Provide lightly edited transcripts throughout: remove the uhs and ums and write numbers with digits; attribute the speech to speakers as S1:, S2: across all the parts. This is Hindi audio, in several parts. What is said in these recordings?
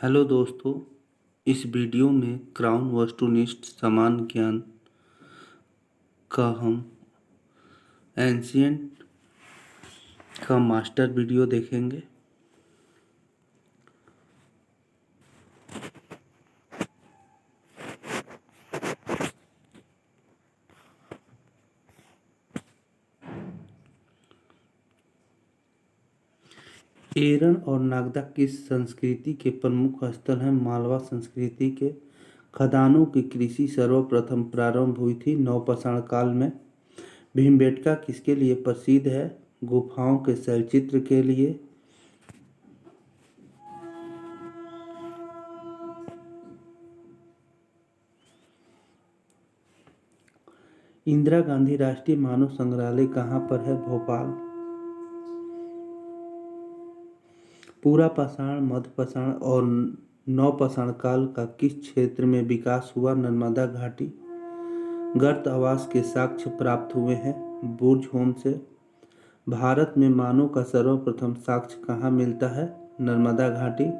S1: हेलो दोस्तों, इस वीडियो में क्राउन वस्तुनिष्ठ समान ज्ञान का हम एंशिएंट का मास्टर वीडियो देखेंगे। एरन और नागदा किस संस्कृति के प्रमुख स्थल हैं? मालवा संस्कृति के खदानों की कृषि सर्वप्रथम प्रारंभ हुई थी नवपाषाण काल में। भीमबेटका किसके लिए प्रसिद्ध है? गुफाओं के शैलचित्र के लिए। इंदिरा गांधी राष्ट्रीय मानव संग्रहालय कहाँ पर है? भोपाल। पूरा पाषाण, मध्य पाषाण और नवपाषाण काल का किस क्षेत्र में विकास हुआ? नर्मदा घाटी। गर्त आवास के साक्ष्य प्राप्त हुए हैं बुर्ज होम से। भारत में मानव का सर्वप्रथम साक्ष्य कहाँ मिलता है? नर्मदा घाटी।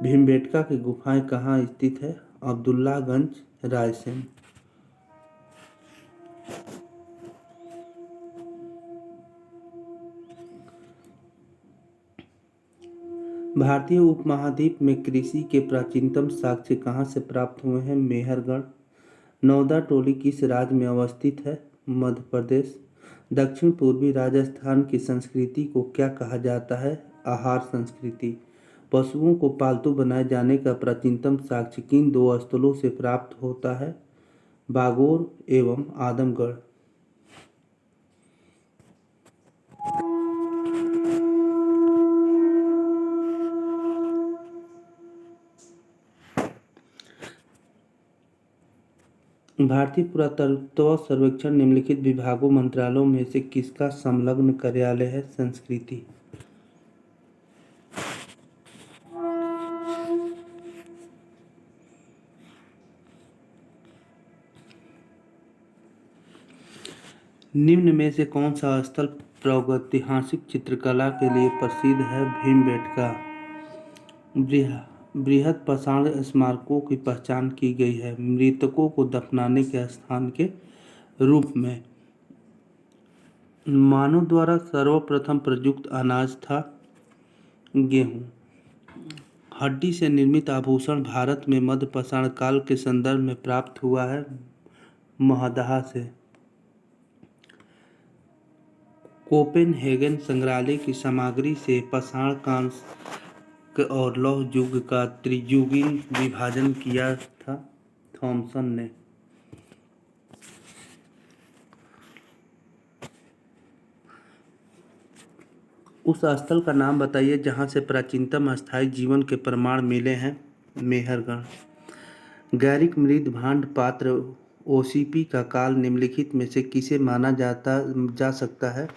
S1: भीमबेटका की गुफाएं कहाँ स्थित है? अब्दुल्लागंज, रायसेन। भारतीय उपमहाद्वीप में कृषि के प्राचीनतम साक्ष्य कहाँ से प्राप्त हुए हैं? मेहरगढ़। नौदा टोली किस राज्य में अवस्थित है? मध्य प्रदेश। दक्षिण पूर्वी राजस्थान की संस्कृति को क्या कहा जाता है? आहार संस्कृति। पशुओं को पालतू बनाए जाने का प्राचीनतम साक्ष्य किन दो स्थलों से प्राप्त होता है? बागोर एवं आदमगढ़। भारतीय पुरातत्व सर्वेक्षण निम्नलिखित विभागों मंत्रालयों में से किसका संलग्न कार्यालय है? संस्कृति। निम्न में से कौन सा स्थल प्रागैतिहासिक चित्रकला के लिए प्रसिद्ध है? भीमबेटका। बृहद पाषाण स्मारकों की पहचान की गई है मृतकों को दफनाने के स्थान के रूप में। मानव द्वारा सर्वप्रथम प्रयुक्त अनाज था गेहूँ। हड्डी से निर्मित आभूषण भारत में मध्य पाषाण काल के संदर्भ में प्राप्त हुआ है महदाह से। कोपेनहेगन संग्रहालय की सामग्री से पाषाण, कांस्य और लौह युग का त्रियुगीय विभाजन किया था थॉमसन ने। उस स्थल का नाम बताइए जहाँ से प्राचीनतम स्थायी जीवन के प्रमाण मिले हैं। मेहरगढ़। गैरिक मृद भांड पात्र ओसीपी का काल निम्नलिखित में से किसे माना जा सकता है?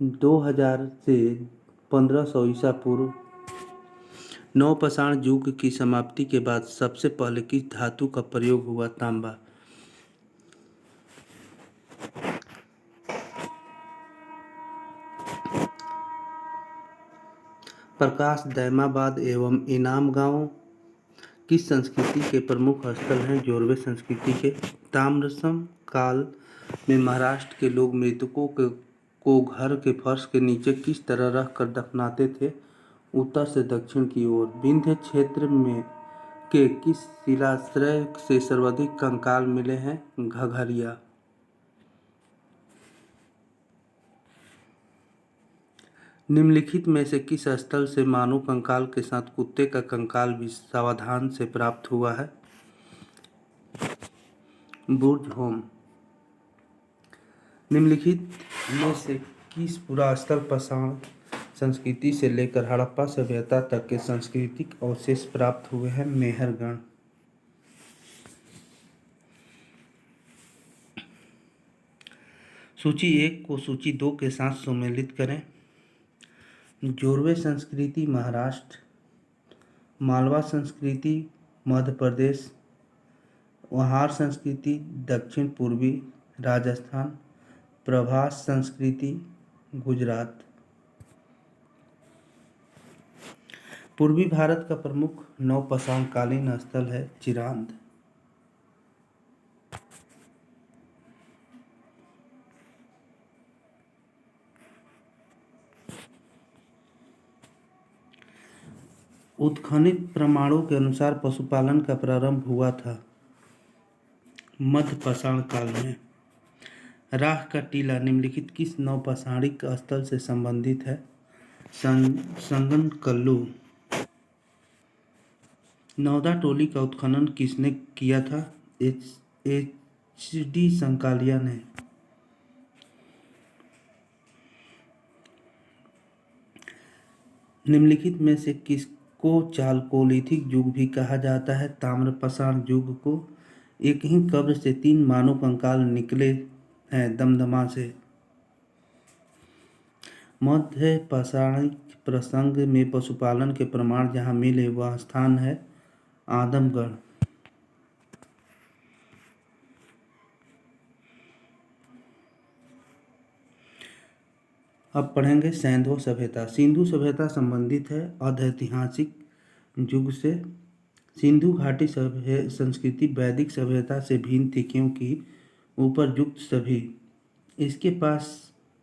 S1: 2000 से 1500 ईसा पूर्व। नवपाषाण युग की समाप्ति के बाद सबसे पहले किस धातु का प्रयोग हुआ? तांबा। प्रकाश, दैमाबाद एवं इनाम गांव किस संस्कृति के प्रमुख स्थल हैं? जोरवे संस्कृति के। ताम्रसम काल में महाराष्ट्र के लोग मृतकों को घर के फर्श के नीचे किस तरह रख कर दफनाते थे? उत्तर से दक्षिण की ओर। विंध्य क्षेत्र में के किस शिलाश्रय से सर्वाधिक कंकाल मिले हैं? घघरिया। निम्नलिखित में से किस स्थल से मानव कंकाल के साथ कुत्ते का कंकाल भी सावधान से प्राप्त हुआ है? बुर्ज होम। निम्नलिखित में से किस पुरास्थल पाषाण संस्कृति से लेकर हड़प्पा सभ्यता तक के सांस्कृतिक अवशेष प्राप्त हुए हैं? मेहरगढ़। सूची 1 को सूची 2 के साथ सम्मिलित करें। जोरवे संस्कृति महाराष्ट्र, मालवा संस्कृति मध्य प्रदेश, वहार संस्कृति दक्षिण पूर्वी राजस्थान, प्रभास संस्कृति गुजरात। पूर्वी भारत का प्रमुख नवपाषाणकालीन स्थल है चिरांद। उत्खनित प्रमाणों के अनुसार पशुपालन का प्रारंभ हुआ था मध्य पाषाण काल में। राह का टीला निम्नलिखित किस नवपाषाणिक स्थल से संबंधित है? संगनकल्लू। नौदा टोली का उत्खनन किसने किया था? एच.डी. संकालिया ने। निम्नलिखित में से किसको चालकोलिथिक युग भी कहा जाता है? ताम्रपाषाण युग को। एक ही कब्र से 3 मानव कंकाल निकले हैं दमदमा से। मध्य पाषाणिक प्रसंग में पशुपालन के प्रमाण जहाँ मिले वह स्थान है आदमगढ़। अब पढ़ेंगे सैंधव सभ्यता। सिंधु सभ्यता संबंधित है अर्धऐतिहासिक युग से। सिंधु घाटी संस्कृति वैदिक सभ्यता से भिन्न थी क्योंकि उपरयुक्त सभी इसके पास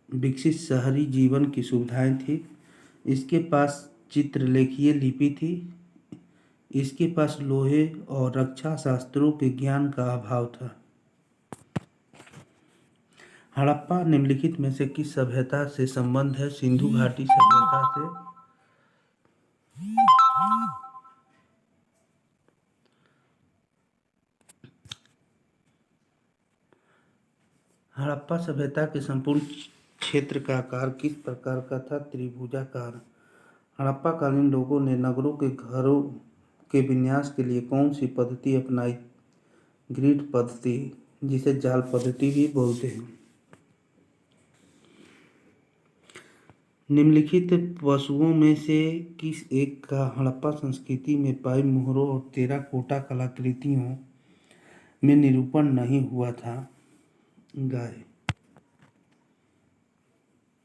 S1: विकसित शहरी जीवन की सुविधाएं थी। इसके पास चित्रलेखीय लिपि थी। इसके पास लोहे और रक्षा शास्त्रों के ज्ञान का अभाव था। हड़प्पा निम्नलिखित में से किस सभ्यता से संबंध है? सिंधु घाटी सभ्यता से। हड़प्पा सभ्यता के संपूर्ण क्षेत्र का आकार किस प्रकार का था? त्रिभुजाकार। हड़प्पा कालीन लोगों ने नगरों के घरों के विन्यास के लिए कौन सी पद्धति अपनाई? ग्रिड पद्धति, जिसे जाल पद्धति भी बोलते हैं। निम्नलिखित पशुओं में से किस एक का हड़प्पा संस्कृति में पाई मोहरों और टेराकोटा कलाकृतियों में निरूपण नहीं हुआ था? गाय।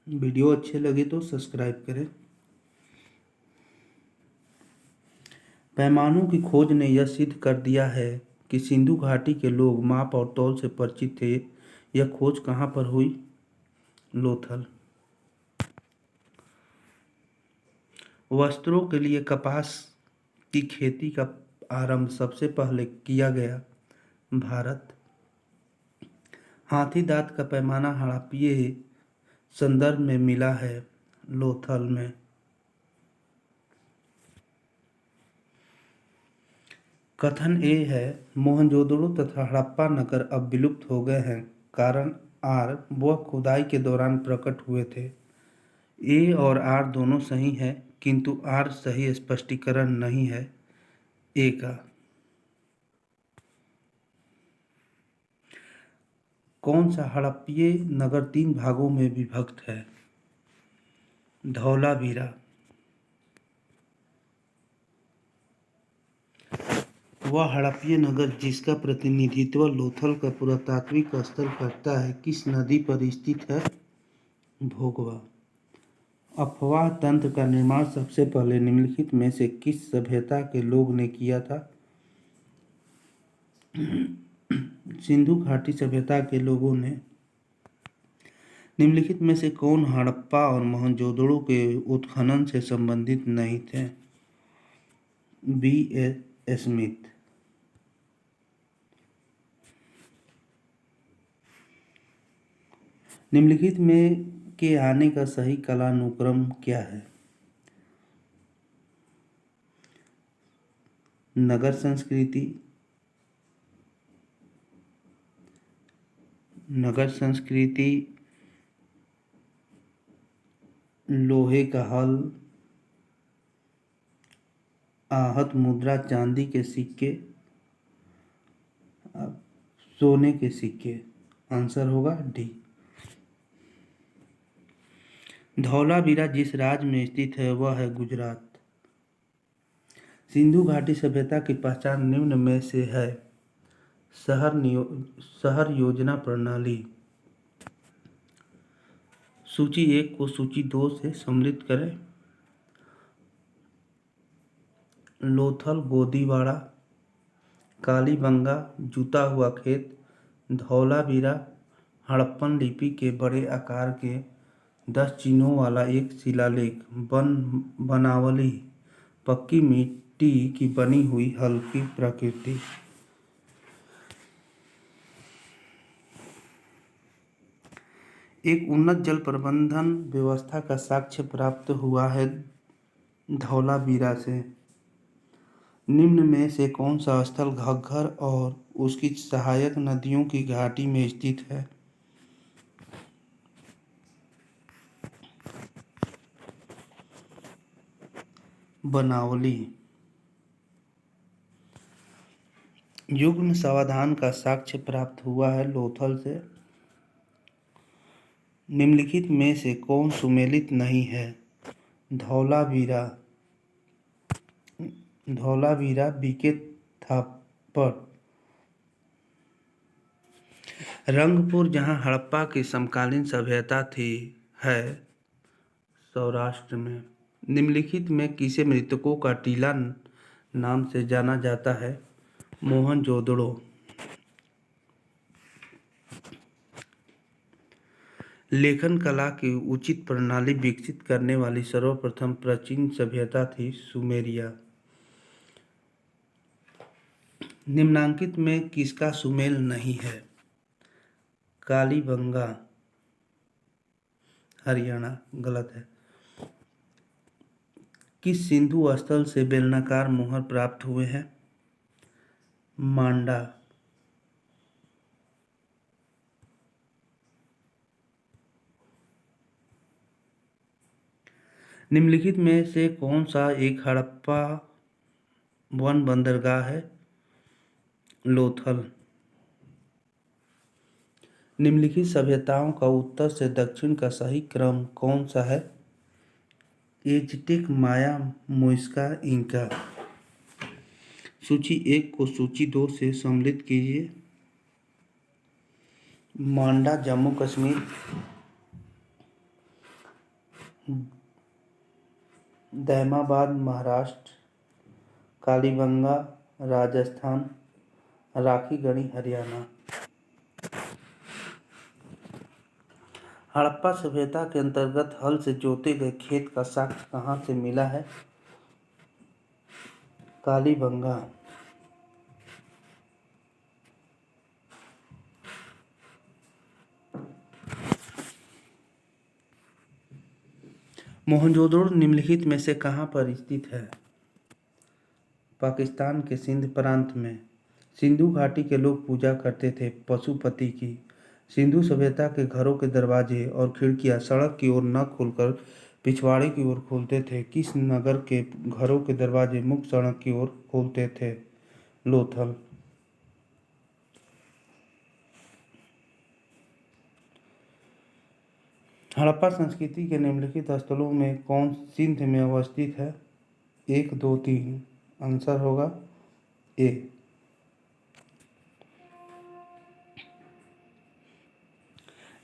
S1: वीडियो अच्छे लगे तो सब्सक्राइब करें। पैमानों की खोज ने यह सिद्ध कर दिया है कि सिंधु घाटी के लोग माप और तौल से परिचित थे। यह खोज कहाँ पर हुई? लोथल। वस्त्रों के लिए कपास की खेती का आरंभ सबसे पहले किया गया भारत। हाथी दांत का पैमाना हड़प्पीय संदर्भ में मिला है लोथल में। कथन ए है मोहनजोदड़ो तथा हड़प्पा नगर अब विलुप्त हो गए हैं। कारण आर वह खुदाई के दौरान प्रकट हुए थे। ए और आर दोनों सही है किंतु आर सही स्पष्टीकरण नहीं है ए का। कौन सा हड़प्पीय नगर 3 भागों में विभक्त है? धौलावीरा। वह हड़प्पीय नगर जिसका प्रतिनिधित्व लोथल का पुरातात्विक स्थल करता है किस नदी पर स्थित है? भोगवा। अफवाह तंत्र का निर्माण सबसे पहले निम्नलिखित में से किस सभ्यता के लोग ने किया था? सिंधु घाटी सभ्यता के लोगों ने। निम्नलिखित में से कौन हड़प्पा और मोहनजोदड़ो के उत्खनन से संबंधित नहीं थे? बी. स्मिथ। निम्नलिखित में के आने का सही कालानुक्रम क्या है? नगर संस्कृति, लोहे का हल, आहत मुद्रा, चांदी के सिक्के, सोने के सिक्के। आंसर होगा डी। धौलावीरा जिस राज्य में स्थित है वह है गुजरात। सिंधु घाटी सभ्यता की पहचान निम्न में से है शहर योजना प्रणाली। सूची 1 को सूची 2 से सम्मिलित करें। लोथल गोदीवाड़ा, कालीबंगा जूता हुआ खेत, धौलावीरा हड़प्पन लिपि के बड़े आकार के 10 चिन्हों वाला एक शिलालेख। बनावली पक्की मिट्टी की बनी हुई हल्की प्रकृति। एक उन्नत जल प्रबंधन व्यवस्था का साक्ष्य प्राप्त हुआ है धौलावीरा से। निम्न में से कौन सा स्थल घग्गर और उसकी सहायक नदियों की घाटी में स्थित है? बनावली। युग्म समाधान का साक्ष्य प्राप्त हुआ है लोथल से। निम्नलिखित में से कौन सुमेलित नहीं है? धौलावीरा। धौलावीरा बीके थापड़। रंगपुर जहाँ हड़प्पा की समकालीन सभ्यता थी है सौराष्ट्र में। निम्नलिखित में किसे मृतकों का टीला नाम से जाना जाता है? मोहनजोदड़ो। लेखन कला की उचित प्रणाली विकसित करने वाली सर्वप्रथम प्राचीन सभ्यता थी सुमेरिया। निम्नांकित में किसका सुमेल नहीं है? कालीबंगा हरियाणा गलत है। किस सिंधु स्थल से बेलनाकार मोहर प्राप्त हुए हैं? मांडा। निम्नलिखित में से कौन सा एक हड़प्पा वन बंदरगाह है? लोथल। निम्नलिखित सभ्यताओं का उत्तर से दक्षिण का सही क्रम कौन सा है? एज़टेक, माया, मुइस्का, इंका। सूची 1 को सूची 2 से सम्मिलित कीजिए। मांडा जम्मू कश्मीर, दैमाबाद महाराष्ट्र, कालीबंगा राजस्थान, राखीगढ़ी हरियाणा। हड़प्पा सभ्यता के अंतर्गत हल से जोते गए खेत का साक्ष्य कहाँ से मिला है? कालीबंगा। मोहनजोदड़ो निम्नलिखित में से कहाँ पर स्थित है? पाकिस्तान के सिंध प्रांत में। सिंधु घाटी के लोग पूजा करते थे पशुपति की। सिंधु सभ्यता के घरों के दरवाजे और खिड़कियां सड़क की ओर न खोलकर पिछवाड़े की ओर खोलते थे। किस नगर के घरों के दरवाजे मुख्य सड़क की ओर खोलते थे? लोथल। हड़प्पा संस्कृति के निम्नलिखित स्थलों में कौन सिंध में अवस्थित है? 1, 2, 3। आंसर होगा ए।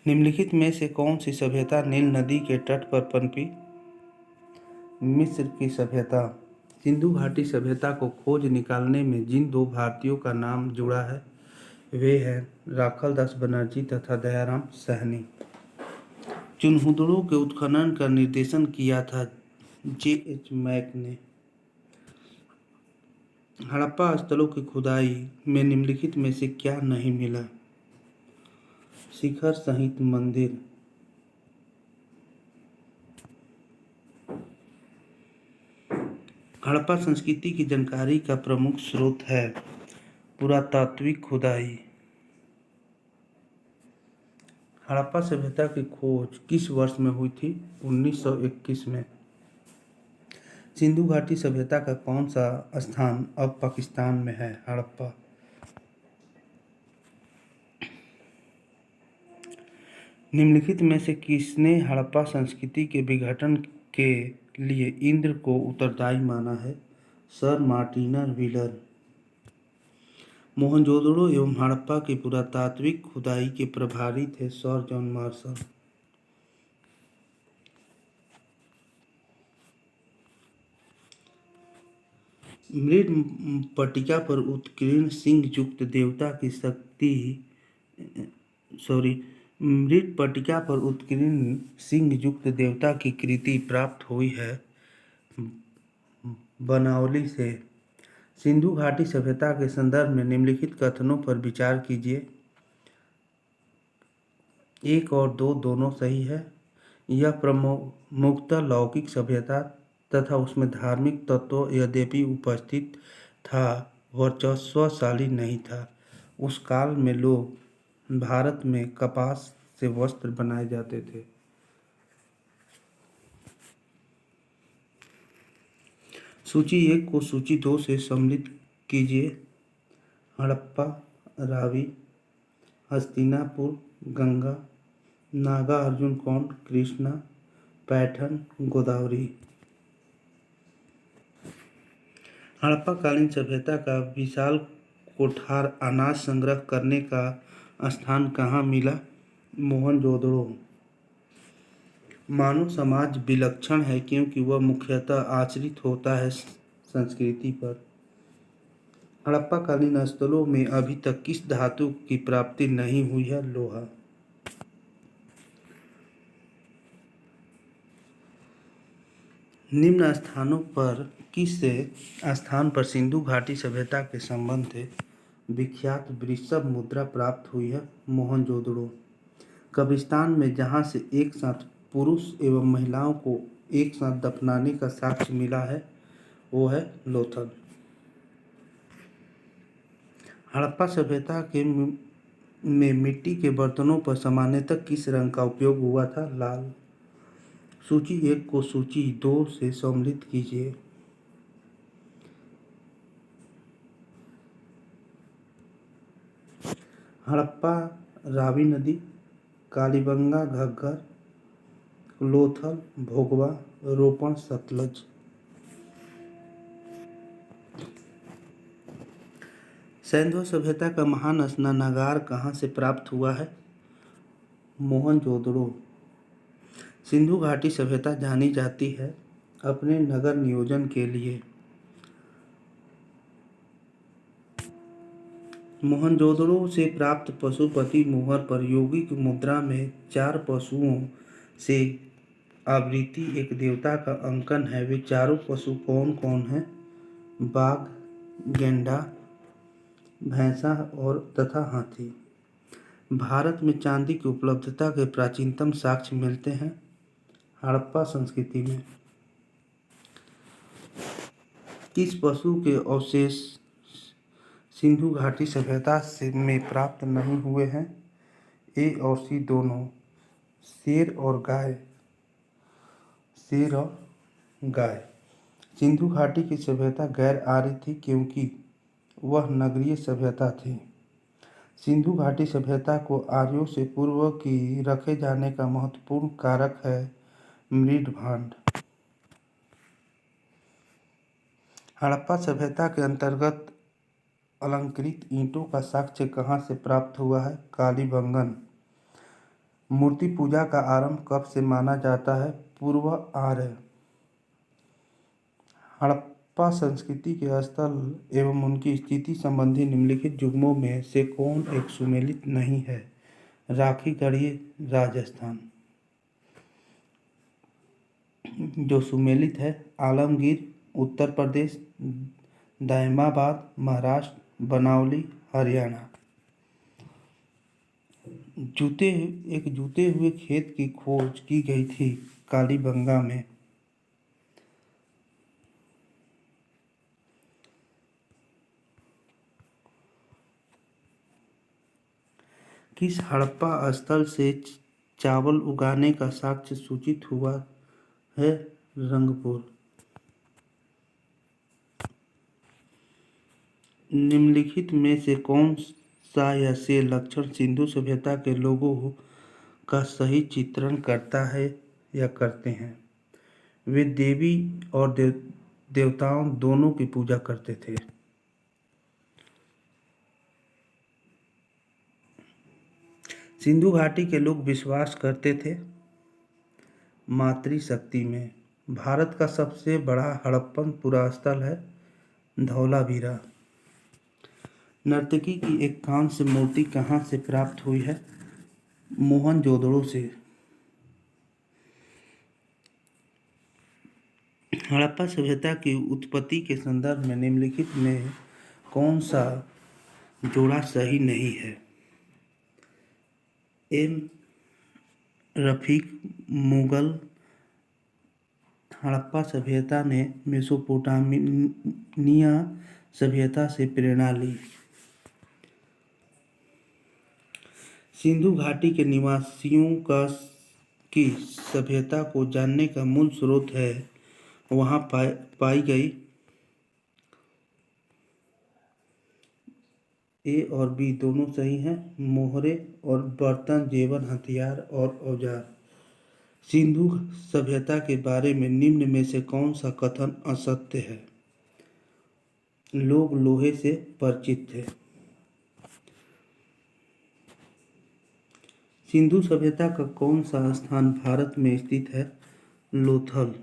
S1: निम्नलिखित में से कौन सी सभ्यता नील नदी के तट पर पनपी? मिस्र की सभ्यता। सिंधु घाटी सभ्यता को खोज निकालने में जिन 2 भारतीयों का नाम जुड़ा है वे हैं राखल दास बनर्जी तथा दयाराम साहनी। चुनहुदड़ो के उत्खनन का निर्देशन किया था J.H. मैक ने। हड़प्पा स्थलों की खुदाई में निम्नलिखित में से क्या नहीं मिला? शिखर सहित मंदिर। हड़प्पा संस्कृति की जानकारी का प्रमुख स्रोत है पुरातात्विक खुदाई। हड़प्पा सभ्यता की खोज किस वर्ष में हुई थी? 1921 में। सिंधु घाटी सभ्यता का कौन सा स्थान अब पाकिस्तान में है? हड़प्पा। निम्नलिखित में से किसने हड़प्पा संस्कृति के विघटन के लिए इंद्र को उत्तरदायी माना है? Sir Martin wheeler. मोहनजोदड़ो एवं हड़प्पा की पुरातात्विक खुदाई के प्रभारी थे सर जॉन मार्शल। मृत्पट्टिका पर उत्कीर्ण सिंह युक्त देवता की शक्ति मृत्पट्टिका पर उत्कीर्ण सिंह युक्त देवता की कृति प्राप्त हुई है बनावली से। सिंधु घाटी सभ्यता के संदर्भ में निम्नलिखित कथनों पर विचार कीजिए। 1 और 2 दोनों सही है। यह प्रमुखतः लौकिक सभ्यता तथा उसमें धार्मिक तत्व यद्यपि उपस्थित था, वर्चस्वशाली नहीं था। उस काल में लोग भारत में कपास से वस्त्र बनाए जाते थे। सूची 1 को सूची 2 से सम्मिलित कीजिए। हड़प्पा, रावी, हस्तिनापुर, गंगा, नागार्जुनकोंड, कृष्णा, पैठन, गोदावरी। हड़प्पा-कालीन सभ्यता का विशाल कोठार अनाज संग्रह करने का स्थान कहाँ मिला? मोहनजोदड़ो। मानव समाज विलक्षण है क्योंकि वह मुख्यतः आश्रित होता है संस्कृति पर। हड़प्पा-कालीन स्थलों में अभी तक किस धातु की प्राप्ति नहीं हुई है? लोहा। निम्न स्थानों पर किस स्थान पर सिंधु घाटी सभ्यता के संबंध से विख्यात वृषभ मुद्रा प्राप्त हुई है? मोहनजोदड़ो। कब्रिस्तान में जहाँ से एक साथ पुरुष एवं महिलाओं को एक साथ दफनाने का साक्ष्य मिला है वो है लोथल। हड़प्पा सभ्यता में मिट्टी के बर्तनों पर सामान्यतः किस रंग का उपयोग हुआ था? लाल। सूची 1 को सूची 2 से सम्मिलित कीजिए। हड़प्पा, रावी नदी, कालीबंगा घग्गर, लोथल, भोगवा, रोपण, सतलज। सिंधु सभ्यता का महान स्नानागार कहाँ से प्राप्त हुआ है? मोहनजोदड़ो। सिंधु घाटी सभ्यता जानी जाती है अपने नगर नियोजन के लिए। मोहनजोदड़ो से प्राप्त पशुपति मोहर पर यौगिक मुद्रा में 4 पशुओं से आवृत्ति एक देवता का अंकन है। वे चारों पशु कौन कौन हैं? बाघ, गैंडा, भैंसा और तथा हाथी। भारत में चांदी की उपलब्धता के प्राचीनतम साक्ष्य मिलते हैं हड़प्पा संस्कृति में। किस पशु के अवशेष सिंधु घाटी सभ्यता में प्राप्त नहीं हुए हैं? ए और सी दोनों। शेर और गाय। शेर और गाय। सिंधु घाटी की सभ्यता गैर आर्य थी क्योंकि वह नगरीय सभ्यता थी। सिंधु घाटी सभ्यता को आर्यों से पूर्व की रखे जाने का महत्वपूर्ण कारक है मृद्भांड। हड़प्पा सभ्यता के अंतर्गत अलंकृत ईंटों का साक्ष्य कहाँ से प्राप्त हुआ है? कालीबंगन। मूर्ति पूजा का आरंभ कब से माना जाता है? पूर्व आर्य। हड़प्पा संस्कृति के स्थल एवं उनकी स्थिति संबंधी निम्नलिखित युग्मों में से कौन एक सुमेलित नहीं है? राखीगढ़ी, राजस्थान। जो सुमेलित है आलमगीर, उत्तर प्रदेश, दायमाबाद, महाराष्ट्र, बनावली, हरियाणा। जूते हुए खेत की खोज की गई थी कालीबंगा में। किस हड़प्पा स्थल से चावल उगाने का साक्ष्य सूचित हुआ है? रंगपुर। निम्नलिखित में से कौन सा ऐसे लक्षण सिंधु सभ्यता के लोगों का सही चित्रण करता है या करते हैं? वे देवी और देवताओं दोनों की पूजा करते थे। सिंधु घाटी के लोग विश्वास करते थे मातृशक्ति में। भारत का सबसे बड़ा हड़प्पन पुरास्थल है धौलावीरा। नर्तकी की एक कांस्य मूर्ति कहाँ से प्राप्त हुई है? मोहनजोदड़ो से। हड़प्पा सभ्यता की उत्पत्ति के संदर्भ में निम्नलिखित में कौन सा जोड़ा सही नहीं है? एम रफीक। मुगल हड़प्पा सभ्यता ने मेसोपोटामिया सभ्यता से प्रेरणा ली। सिंधु घाटी के निवासियों की सभ्यता को जानने का मूल स्रोत है वहाँ पाई गई। ए और बी दोनों सही हैं। मोहरे और बर्तन, जेवर, हथियार और औजार। सिंधु सभ्यता के बारे में निम्न में से कौन सा कथन असत्य है? लोग लोहे से परिचित थे। सिंधु सभ्यता का कौन सा स्थान भारत में स्थित है? लोथल।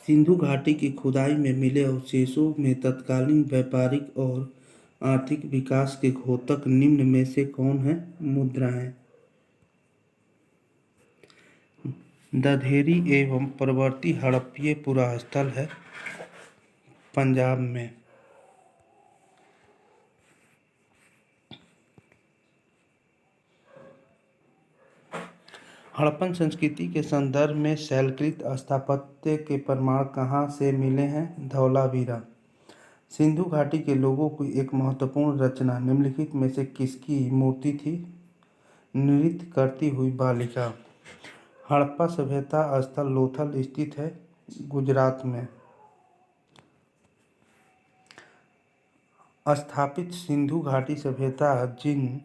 S1: सिंधु घाटी की खुदाई में मिले अवशेषों में तत्कालीन व्यापारिक और आर्थिक विकास के द्योतक निम्न में से कौन है? मुद्राएं। दधेरी एवं परवर्ती हड़प्पीय पुरास्थल है पंजाब में। हड़प्पन संस्कृति के संदर्भ में शैलकृत स्थापत्य के प्रमाण कहाँ से मिले हैं? धौलावीरा। सिंधु घाटी के लोगों की एक महत्वपूर्ण रचना निम्नलिखित में से किसकी मूर्ति थी? नृत्य करती हुई बालिका। हड़प्पा सभ्यता स्थल लोथल स्थित है गुजरात में। स्थापित सिंधु घाटी सभ्यता जिन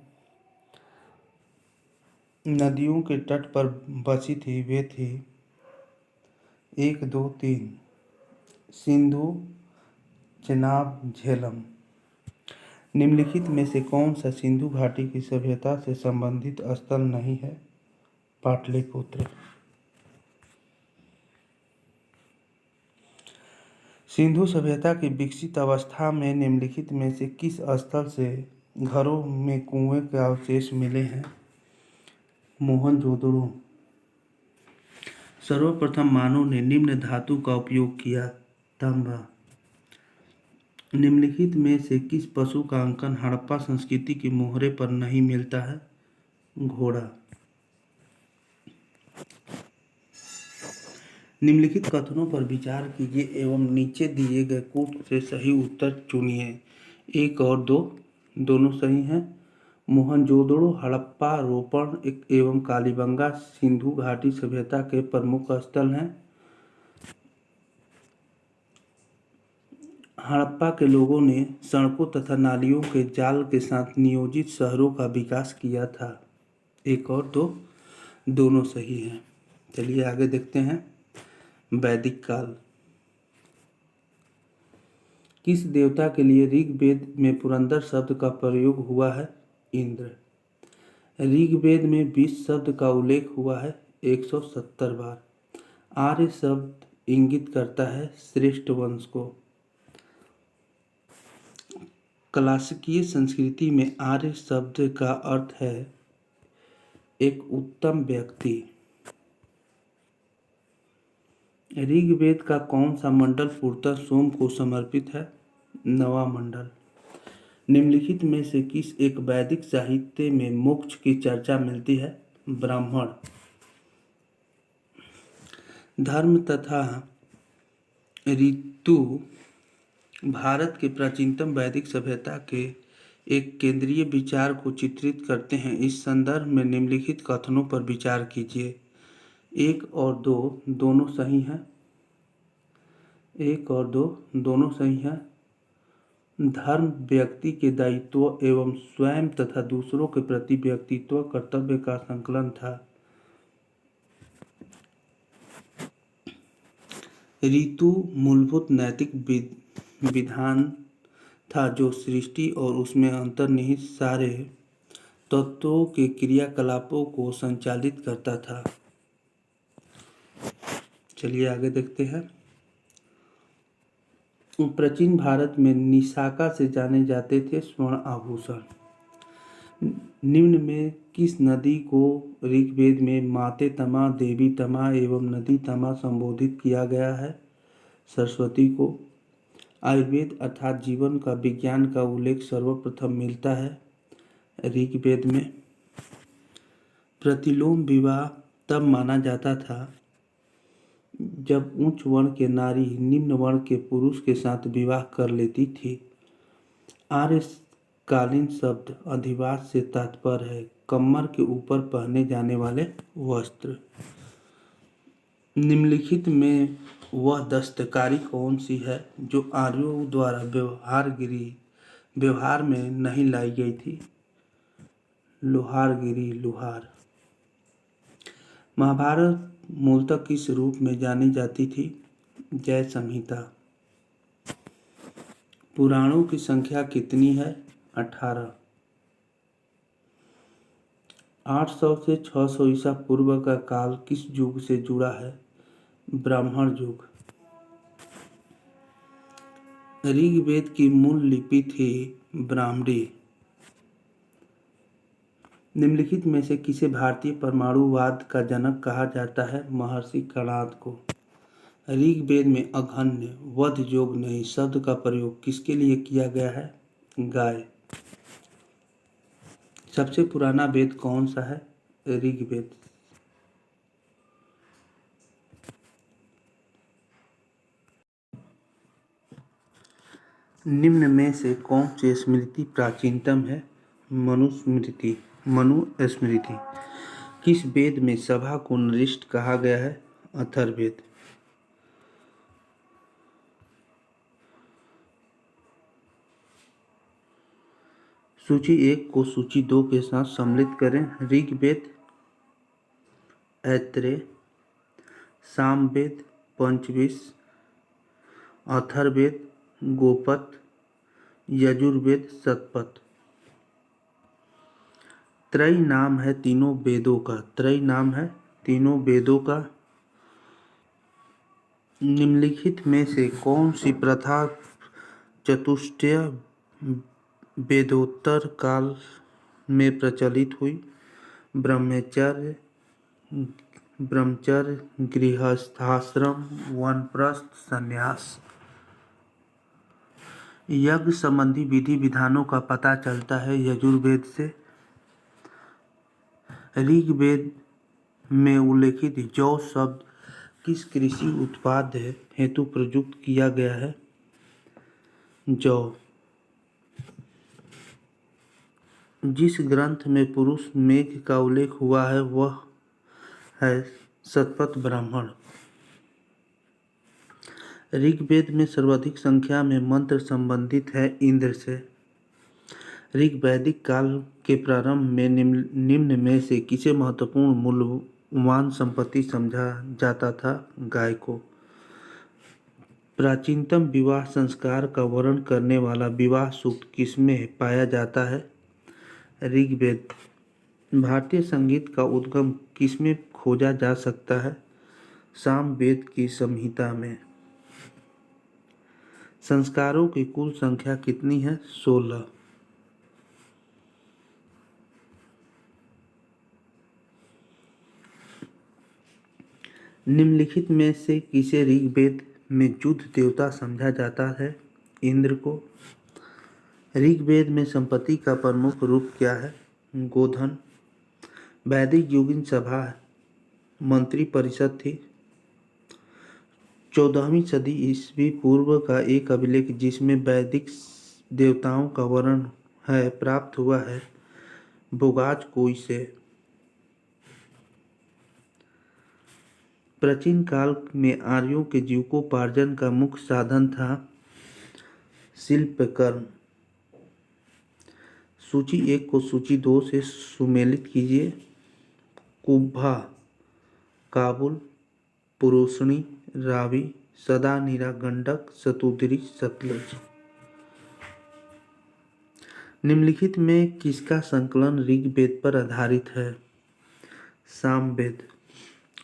S1: नदियों के तट पर बसी थी वे थी 1, 2, 3 सिंधु, चेनाब, झेलम। निम्नलिखित में से कौन सा सिंधु घाटी की सभ्यता से संबंधित स्थल नहीं है? पाटलिपुत्र। सिंधु सभ्यता की विकसित अवस्था में निम्नलिखित में से किस स्थल से घरों में कुएं के अवशेष मिले हैं? मोहनजोदड़ो। सर्वप्रथम मानव ने निम्न धातु का उपयोग किया? तांबा। निम्नलिखित में से किस पशु का अंकन हड़प्पा संस्कृति के मोहरे पर नहीं मिलता है? घोड़ा। निम्नलिखित कथनों पर विचार कीजिए एवं नीचे दिए गए कोट से सही उत्तर चुनिए। 1 और 2 दोनों सही हैं। मोहनजोदड़ो हड़प्पा रोपण एवं कालीबंगा सिंधु घाटी सभ्यता के प्रमुख स्थल हैं। हड़प्पा के लोगों ने सड़कों तथा नालियों के जाल के साथ नियोजित शहरों का विकास किया था। 1 और 2 दोनों सही हैं। चलिए आगे देखते हैं। वैदिक काल। किस देवता के लिए ऋग्वेद में पुरंदर शब्द का प्रयोग हुआ है? इंद्र। ऋग्वेद में 20 शब्द का उल्लेख हुआ है 170 बार। आर्य शब्द इंगित करता है श्रेष्ठ वंश को। क्लासिकीय संस्कृति में आर्य शब्द का अर्थ है एक उत्तम व्यक्ति। ऋग्वेद का कौन सा मंडल पूर्णतः सोम को समर्पित है? 9वां मंडल। निम्नलिखित में से किस एक वैदिक साहित्य में मोक्ष की चर्चा मिलती है? ब्राह्मण। धर्म तथा ऋतु भारत के प्राचीनतम वैदिक सभ्यता के एक केंद्रीय विचार को चित्रित करते हैं। इस संदर्भ में निम्नलिखित कथनों पर विचार कीजिए। 1 और 2 दोनों सही हैं। 1 और 2 दोनों सही हैं। धर्म व्यक्ति के दायित्व एवं स्वयं तथा दूसरों के प्रति व्यक्तित्व कर्तव्य का संकलन था। ऋतु मूलभूत नैतिक विधान था जो सृष्टि और उसमें अंतर्निहित सारे तत्वों के क्रियाकलापों को संचालित करता था। चलिए आगे देखते हैं। प्राचीन भारत में निशाका से जाने जाते थे स्वर्ण आभूषण। निम्न में किस नदी को ऋग्वेद में माते तमा, देवी तमा एवं नदी तमा संबोधित किया गया है? सरस्वती को। आयुर्वेद अर्थात जीवन का विज्ञान का उल्लेख सर्वप्रथम मिलता है ऋग्वेद में। प्रतिलोम विवाह तब माना जाता था जब उच्च वर्ण के नारी निम्न वर्ण के पुरुष के साथ विवाह कर लेती थी। आर्यकालीन शब्द अधिवास से तात्पर्य है कमर के ऊपर पहने जाने वाले वस्त्र। निम्नलिखित में वह दस्तकारी कौन सी है जो आर्यों द्वारा व्यवहार में नहीं लाई गई थी? लोहारगिरी, लुहार। महाभारत मूलतः किस रूप में जानी जाती थी? जय संहिता। पुराणों की संख्या कितनी है? 18। 800 से 600 ईसा पूर्व का काल किस युग से जुड़ा है? ब्राह्मण युग। ऋग्वेद की मूल लिपि थी ब्राह्मणी। निम्नलिखित में से किसे भारतीय परमाणुवाद का जनक कहा जाता है? महर्षि कणाद को। ऋग्वेद में अघन्य, वध योग्य नहीं शब्द का प्रयोग किसके लिए किया गया है? गाय। सबसे पुराना वेद कौन सा है? ऋग्वेद। निम्न में से कौन सी स्मृति प्राचीनतम है? मनुस्मृति, मनुस्मृति। किस वेद में सभा को नृष्ट कहा गया है? अथर्ववेद। सूची 1 को सूची 2 के साथ सम्मिलित करें। ऋग्वेद, ऐत्रेय, सामवेद, पंचविंश, अथर्ववेद, गोपद, यजुर्वेद, शतपथ। त्रय नाम है तीनों वेदों का। त्रय नाम है तीनों वेदों का। निम्नलिखित में से कौन सी प्रथा चतुष्टय वेदोत्तर काल में प्रचलित हुई? ब्रह्मचर्य, गृहस्थाश्रम, वानप्रस्थ, संन्यास। यज्ञ संबंधी विधि विधानों का पता चलता है यजुर्वेद से। ऋग्वेद में उल्लेखित जौ शब्द किस कृषि उत्पाद हेतु प्रयुक्त किया गया है? जौ। जिस ग्रंथ में पुरुष मेघ का उल्लेख हुआ है वह है शतपथ ब्राह्मण। ऋग्वेद में सर्वाधिक संख्या में मंत्र संबंधित है इंद्र से। ऋग्वैदिक काल के प्रारंभ में निम्न में से किसे महत्वपूर्ण मूल्यवान संपत्ति समझा जाता था? गाय को। प्राचीनतम विवाह संस्कार का वर्णन करने वाला विवाह सूक्त किसमें पाया जाता है? ऋग्वेद। भारतीय संगीत का उद्गम किसमें खोजा जा सकता है? सामवेद की संहिता में। संस्कारों की कुल संख्या कितनी है? 16। निम्नलिखित में से किसे ऋग्वेद में युद्ध देवता समझा जाता है? इंद्र को। ऋग्वेद में संपत्ति का प्रमुख रूप क्या है? गोधन। वैदिक युगीन सभा मंत्री परिषद थी। 14वीं सदी ईस्वी पूर्व का एक अभिलेख जिसमें वैदिक देवताओं का वर्णन है प्राप्त हुआ है बोगाज से। प्राचीन काल में आर्यों के जीविकोपार्जन का मुख्य साधन था शिल्पकर्म। सूची 1 को सूची 2 से सुमेलित कीजिए। कुब्भा, काबुल, पुरुषणी, रावी, सदानीरा, गंडक, सतुद्री, सतलज। निम्नलिखित में किसका संकलन ऋग्वेद पर आधारित है? सामवेद।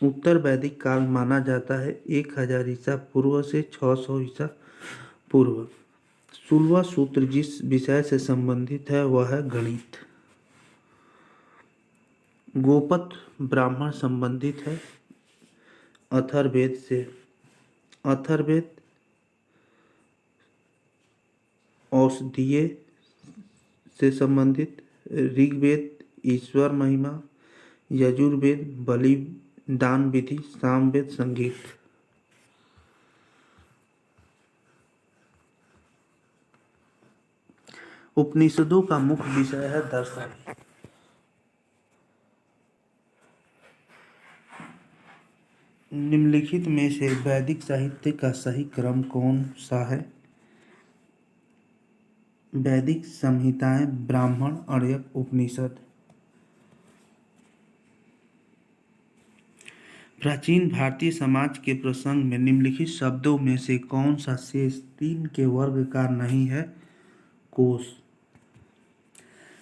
S1: उत्तर वैदिक काल माना जाता है 1000 ईसा पूर्व से 600 ईसा पूर्व। 16वां सूत्र जिस विषय से संबंधित है वह है गणित। गोपथ ब्राह्मण संबंधित है अथर्ववेद से। अथर्ववेद औषधीय से संबंधित, ऋग्वेद ईश्वर महिमा, यजुर्वेद बलि दान विधि, सामवेद संगीत। उपनिषदों का मुख्य विषय है दर्शन। निम्नलिखित में से वैदिक साहित्य का सही क्रम कौन सा है? वैदिक संहिताएं, ब्राह्मण, अर्यक, उपनिषद। प्राचीन भारतीय समाज के प्रसंग में निम्नलिखित शब्दों में से कौन सा शेष 3 के वर्ग का नहीं है? कोश।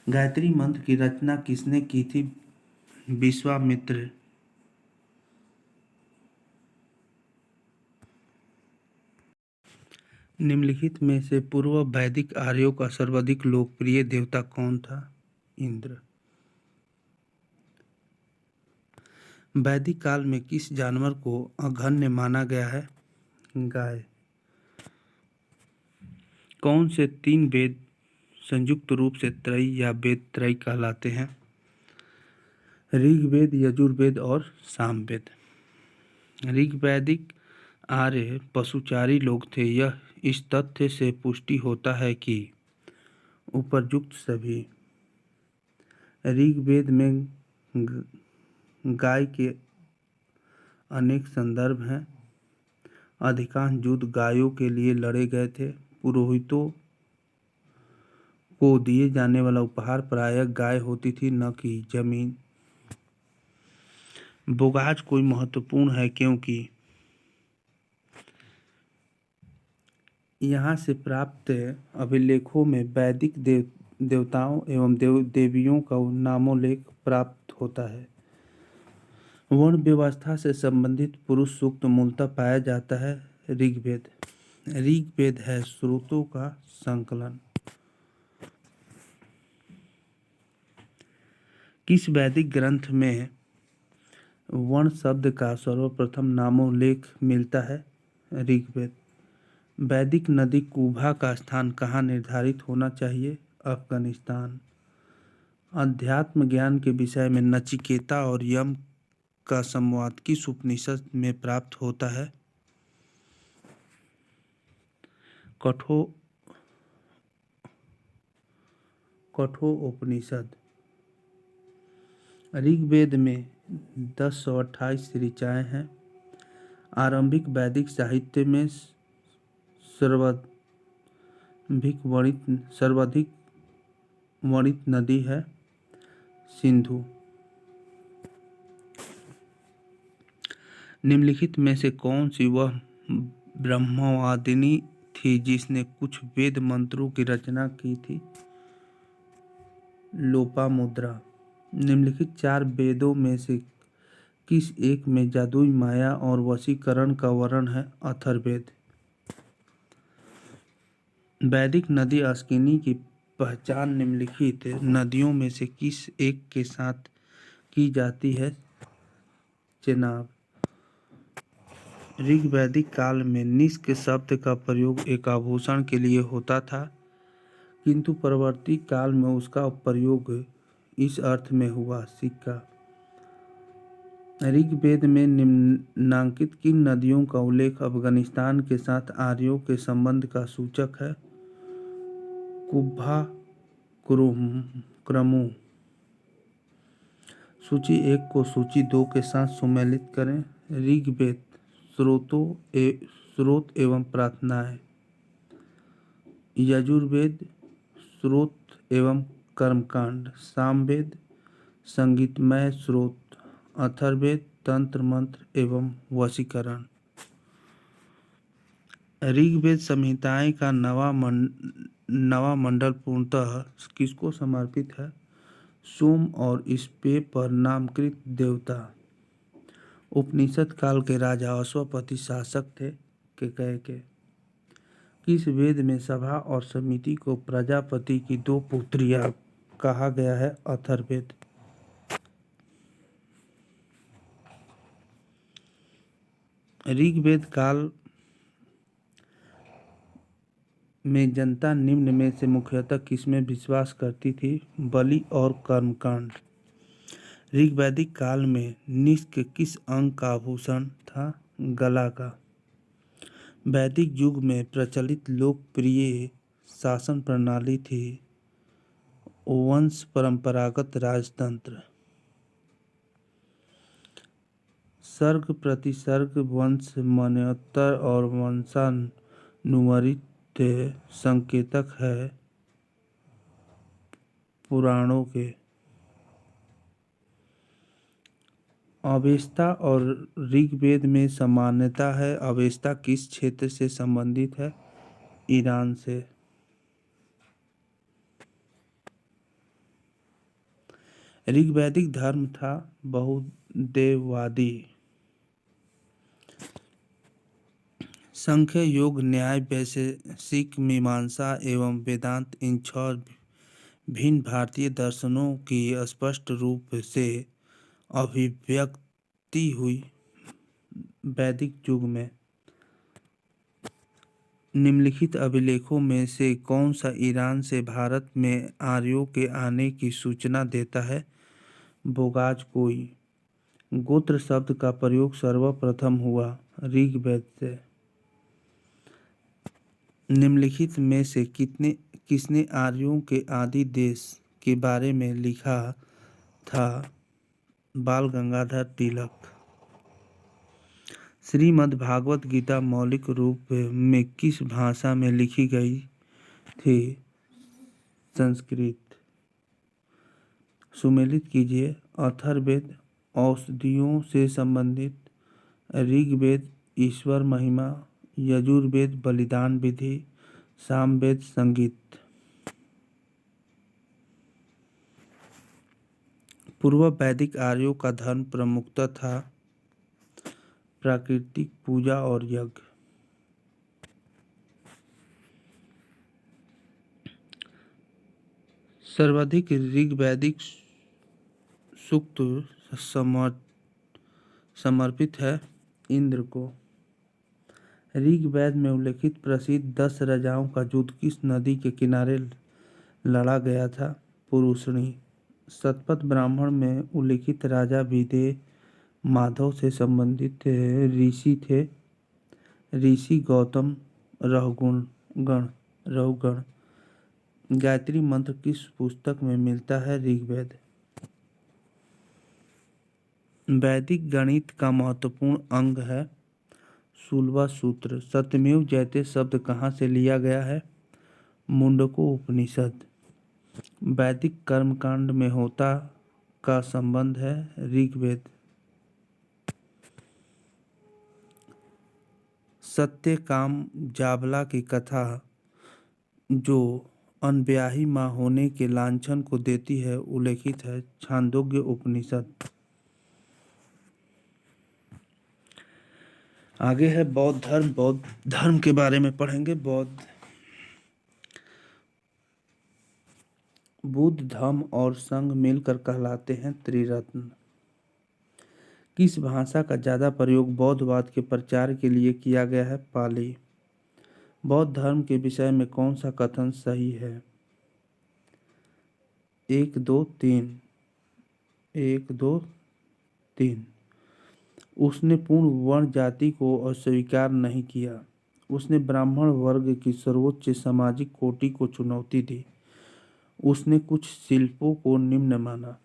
S1: गायत्री मंत्र की रचना किसने की थी? विश्वामित्र। निम्नलिखित में से पूर्व वैदिक आर्यों का सर्वाधिक लोकप्रिय देवता कौन था? इंद्र। वैदिक काल में किस जानवर को अघन्य माना गया है? गाय। कौन से 3 वेद संयुक्त रूप से त्रयी या वेद त्रयी कहलाते हैं? ऋग्वेद, यजुर्वेद और सामवेद। ऋग्वैदिक आर्य पशुचारी लोग थे। यह इस तथ्य से पुष्टि होता है कि उपरयुक्त सभी ऋग्वेद में गाय के अनेक संदर्भ हैं। अधिकांश युद्ध गायों के लिए लड़े गए थे। पुरोहितों को दिए जाने वाला उपहार प्रायः गाय होती थी, न कि जमीन। बोगाज कोई महत्वपूर्ण है क्योंकि यहाँ से प्राप्त अभिलेखों में वैदिक देवताओं एवं देवियों का नामोल्लेख प्राप्त होता है। वर्ण व्यवस्था से संबंधित पुरुष सूक्त मूलतः पाया जाता है ऋग्वेद। ऋग्वेद है श्रुतों का संकलन। किस वैदिक ग्रंथ में वर्ण शब्द का सर्वप्रथम नामोल्लेख मिलता है? ऋग्वेद। वैदिक नदी कुभा का स्थान कहाँ निर्धारित होना चाहिए? अफगानिस्तान। अध्यात्म ज्ञान के विषय में नचिकेता और यम का संवाद किस उपनिषद में प्राप्त होता है? कठोपनिषद। ऋग्वेद में 1028 ऋचाएँ हैं। आरंभिक वैदिक साहित्य में सर्वाधिक वर्णित नदी है सिंधु। निम्नलिखित में से कौन सी वह ब्रह्मवादिनी थी जिसने कुछ वेद मंत्रों की रचना की थी? लोपामुद्रा। निम्नलिखित 4 वेदों में से किस एक में जादुई माया और वशीकरण का वर्णन है? अथर्ववेद। वैदिक नदी अस्किनी की पहचान निम्नलिखित नदियों में से किस एक के साथ की जाती है? चेनाब। ऋग्वैदिक काल में निष्क शब्द का प्रयोग एक आभूषण के लिए होता था, किंतु परवर्ती काल में उसका प्रयोग इस अर्थ में हुआ, सिक्का। ऋग्वेद में निम्नांकित किन नदियों का उल्लेख अफगानिस्तान के साथ आर्यों के संबंध का सूचक है? कुब्भा, क्रमु। सूची 1 को सूची 2 के साथ सम्मिलित करें। ऋग्वेद स्रोत एवं प्रार्थनाएं। यजुर्वेद स्रोत एवं कर्मकांड। सामवेद संगीतमय स्रोत। अथर्ववेद तंत्र मंत्र एवं वशीकरण। ऋग्वेद संहिताएं का नवा मंडल पूर्णतः किसको समर्पित है? सोम और इस पे पर नामकृत देवता। उपनिषद काल के राजा अश्वपति शासक थे के कहे के। किस वेद में सभा और समिति को प्रजापति की दो पुत्रियां कहा गया है? अथर्ववेद। ऋग्वेद काल में जनता निम्न में से मुख्यतः किसमें विश्वास करती थी? बलि और कर्मकांड। ऋग्वैदिक काल में निष्क किस अंग का आभूषण था? गला का। वैदिक युग में प्रचलित लोकप्रिय शासन प्रणाली थी वंश परंपरागत राजतंत्र। सर्ग प्रतिसर्ग वंश मन्वंतर और वंशानुवर्ती संकेतक है पुराणों के। अवेस्ता और ऋग्वेद में समानता है। अवेस्ता किस क्षेत्र से संबंधित है? ईरान से। ऋग्वैदिक धर्म था बहुदेववादी। सांख्य, योग, न्याय, वैशेषिक, मीमांसा एवं वेदांत इन 6 भिन्न भारतीय दर्शनों की स्पष्ट रूप से अभिव्यक्ति हुई वैदिक युग में। निम्नलिखित अभिलेखों में से कौन सा ईरान से भारत में आर्यों के आने की सूचना देता है? बोगाज कोई। गोत्र शब्द का प्रयोग सर्वप्रथम हुआ ऋग्वेद से। निम्नलिखित में से किसने आर्यों के आदि देश के बारे में लिखा था? बाल गंगाधर तिलक। श्रीमद् भागवत गीता मौलिक रूप में किस भाषा में लिखी गई थी? संस्कृत। सुमेलित कीजिए। अथर्ववेद औषधियों से संबंधित, ऋग्वेद ईश्वर महिमा, यजुर्वेद बलिदान विधि, सामवेद संगीत। पूर्व वैदिक आर्यों का धर्म प्रमुखतः था प्राकृतिक पूजा और यज्ञ। सर्वाधिक ऋग्वैदिक सूक्त समर्पित है इंद्र को। ऋग्वेद में उल्लेखित प्रसिद्ध 10 राजाओं का युद्ध किस नदी के किनारे लड़ा गया था? पुरुषणी। शतपथ ब्राह्मण में उल्लेखित राजा विदेह माधव से संबंधित ऋषि थे। ऋषि गौतम रहुगण। गायत्री मंत्र किस पुस्तक में मिलता है? ऋग्वेद। वैदिक गणित का महत्वपूर्ण अंग है शूलवा सूत्र। सत्यमेव जयते शब्द कहाँ से लिया गया है? मुंडको उपनिषद। वैदिक कर्मकांड में होता का संबंध है ऋग्वेद। सत्यकाम जाबला की कथा जो अनब्याही मां होने के लांछन को देती है उल्लेखित है छांदोग्य उपनिषद। आगे है बौद्ध धर्म। बौद्ध धर्म के बारे में पढ़ेंगे। बुद्ध धम्म और संघ मिलकर कहलाते हैं त्रिरत्न। किस भाषा का ज्यादा प्रयोग बौद्धवाद के प्रचार के लिए किया गया है? पाली। बौद्ध धर्म के विषय में कौन सा कथन सही है? 1 2 3। 1 2 3। उसने पूर्ण वर्ण जाति को अस्वीकार नहीं किया। उसने ब्राह्मण वर्ग की सर्वोच्च सामाजिक कोटि को चुनौती दी। उसने कुछ शिल्पों को निम्न माना।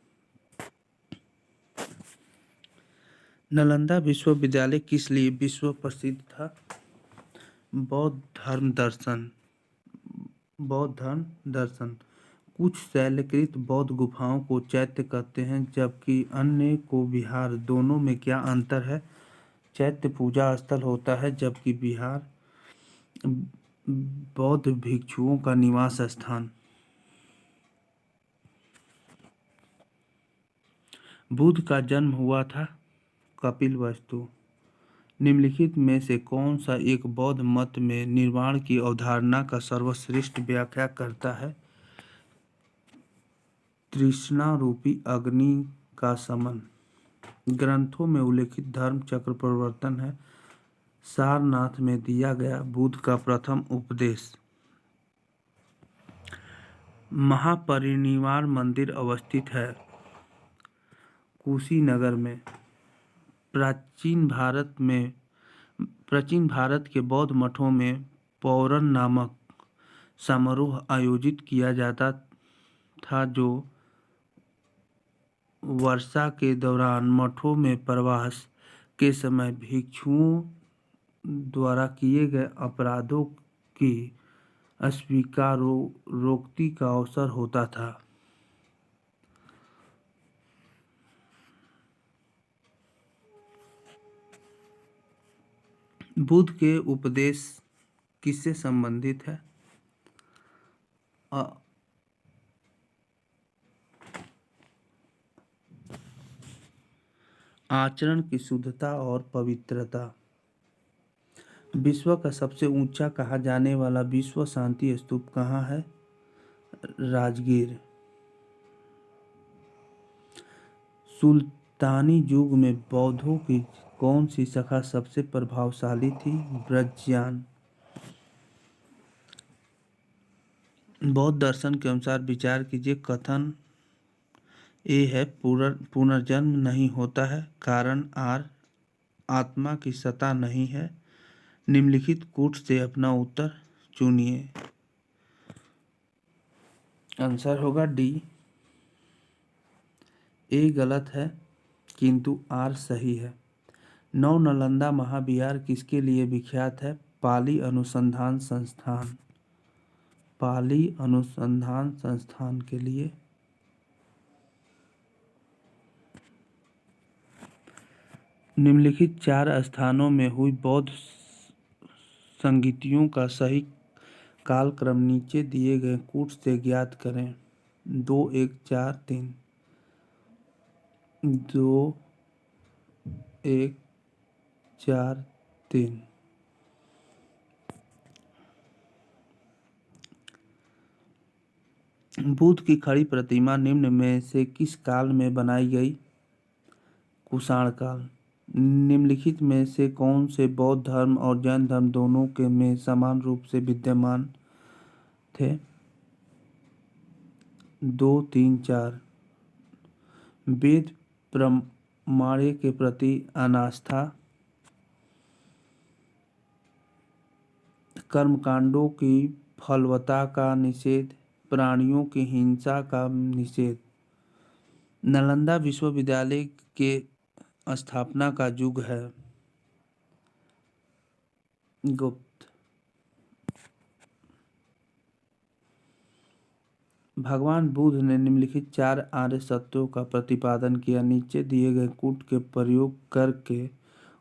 S1: नालंदा विश्वविद्यालय किस लिए विश्व प्रसिद्ध था? बौद्ध धर्म दर्शन। कुछ शैलकृत बौद्ध गुफाओं को चैत्य कहते हैं जबकि अन्य को विहार। दोनों में क्या अंतर है? चैत्य पूजा स्थल होता है जबकि विहार बौद्ध भिक्षुओं का निवास स्थान। बुद्ध का जन्म हुआ था कपिलवस्तु। निम्नलिखित में से कौन सा एक बौद्ध मत में निर्वाण की अवधारणा का सर्वश्रेष्ठ व्याख्या करता है? तृष्णा रूपी अग्नि का शमन। ग्रंथों में उल्लेखित धर्म चक्र प्रवर्तन है। सारनाथ में दिया गया बुद्ध का प्रथम उपदेश। महापरिनिर्वाण मंदिर अवस्थित है कुशीनगर में। प्राचीन भारत के बौद्ध मठों में पौरन नामक समारोह आयोजित किया जाता था, जो वर्षा के दौरान मठों में प्रवास के समय भिक्षुओं द्वारा किए गए अपराधों की स्वीकारोक्ति का अवसर होता था। बुद्ध के उपदेश किससे संबंधित है? आचरण की शुद्धता और पवित्रता। विश्व का सबसे ऊंचा कहा जाने वाला विश्व शांति स्तूप कहाँ है? राजगीर। सुल्तानी युग में बौद्धों की कौन सी शाखा सबसे प्रभावशाली थी? ब्रह्मज्ञान। बौद्ध दर्शन के अनुसार विचार कीजिए। कथन ए है पुनर्जन्म नहीं होता है। कारण आर आत्मा की सत्ता नहीं है। निम्नलिखित कूट से अपना उत्तर चुनिए। आंसर होगा डी। ए गलत है किंतु आर सही है। नालंदा महाविहार किसके लिए विख्यात है? पाली अनुसंधान संस्थान। पाली अनुसंधान संस्थान के लिए। निम्नलिखित 4 स्थानों में हुई बौद्ध संगीतियों का सही कालक्रम नीचे दिए गए कूट से ज्ञात करें। 2 1 4 3। 2 1 4 3। बुद्ध की खड़ी प्रतिमा निम्न में से किस काल में बनाई गई? कुषाण काल। निम्नलिखित में से कौन से बौद्ध धर्म और जैन धर्म दोनों के में समान रूप से विद्यमान थे? 2 3 4। वेद प्रमाण के प्रति अनास्था। कर्मकांडों की फलवत्ता का निषेध। प्राणियों की हिंसा का निषेध। नालंदा विश्वविद्यालय के स्थापना का युग है गुप्त। भगवान बुद्ध ने निम्नलिखित 4 आर्य सत्यों का प्रतिपादन किया। नीचे दिए गए कूट के प्रयोग करके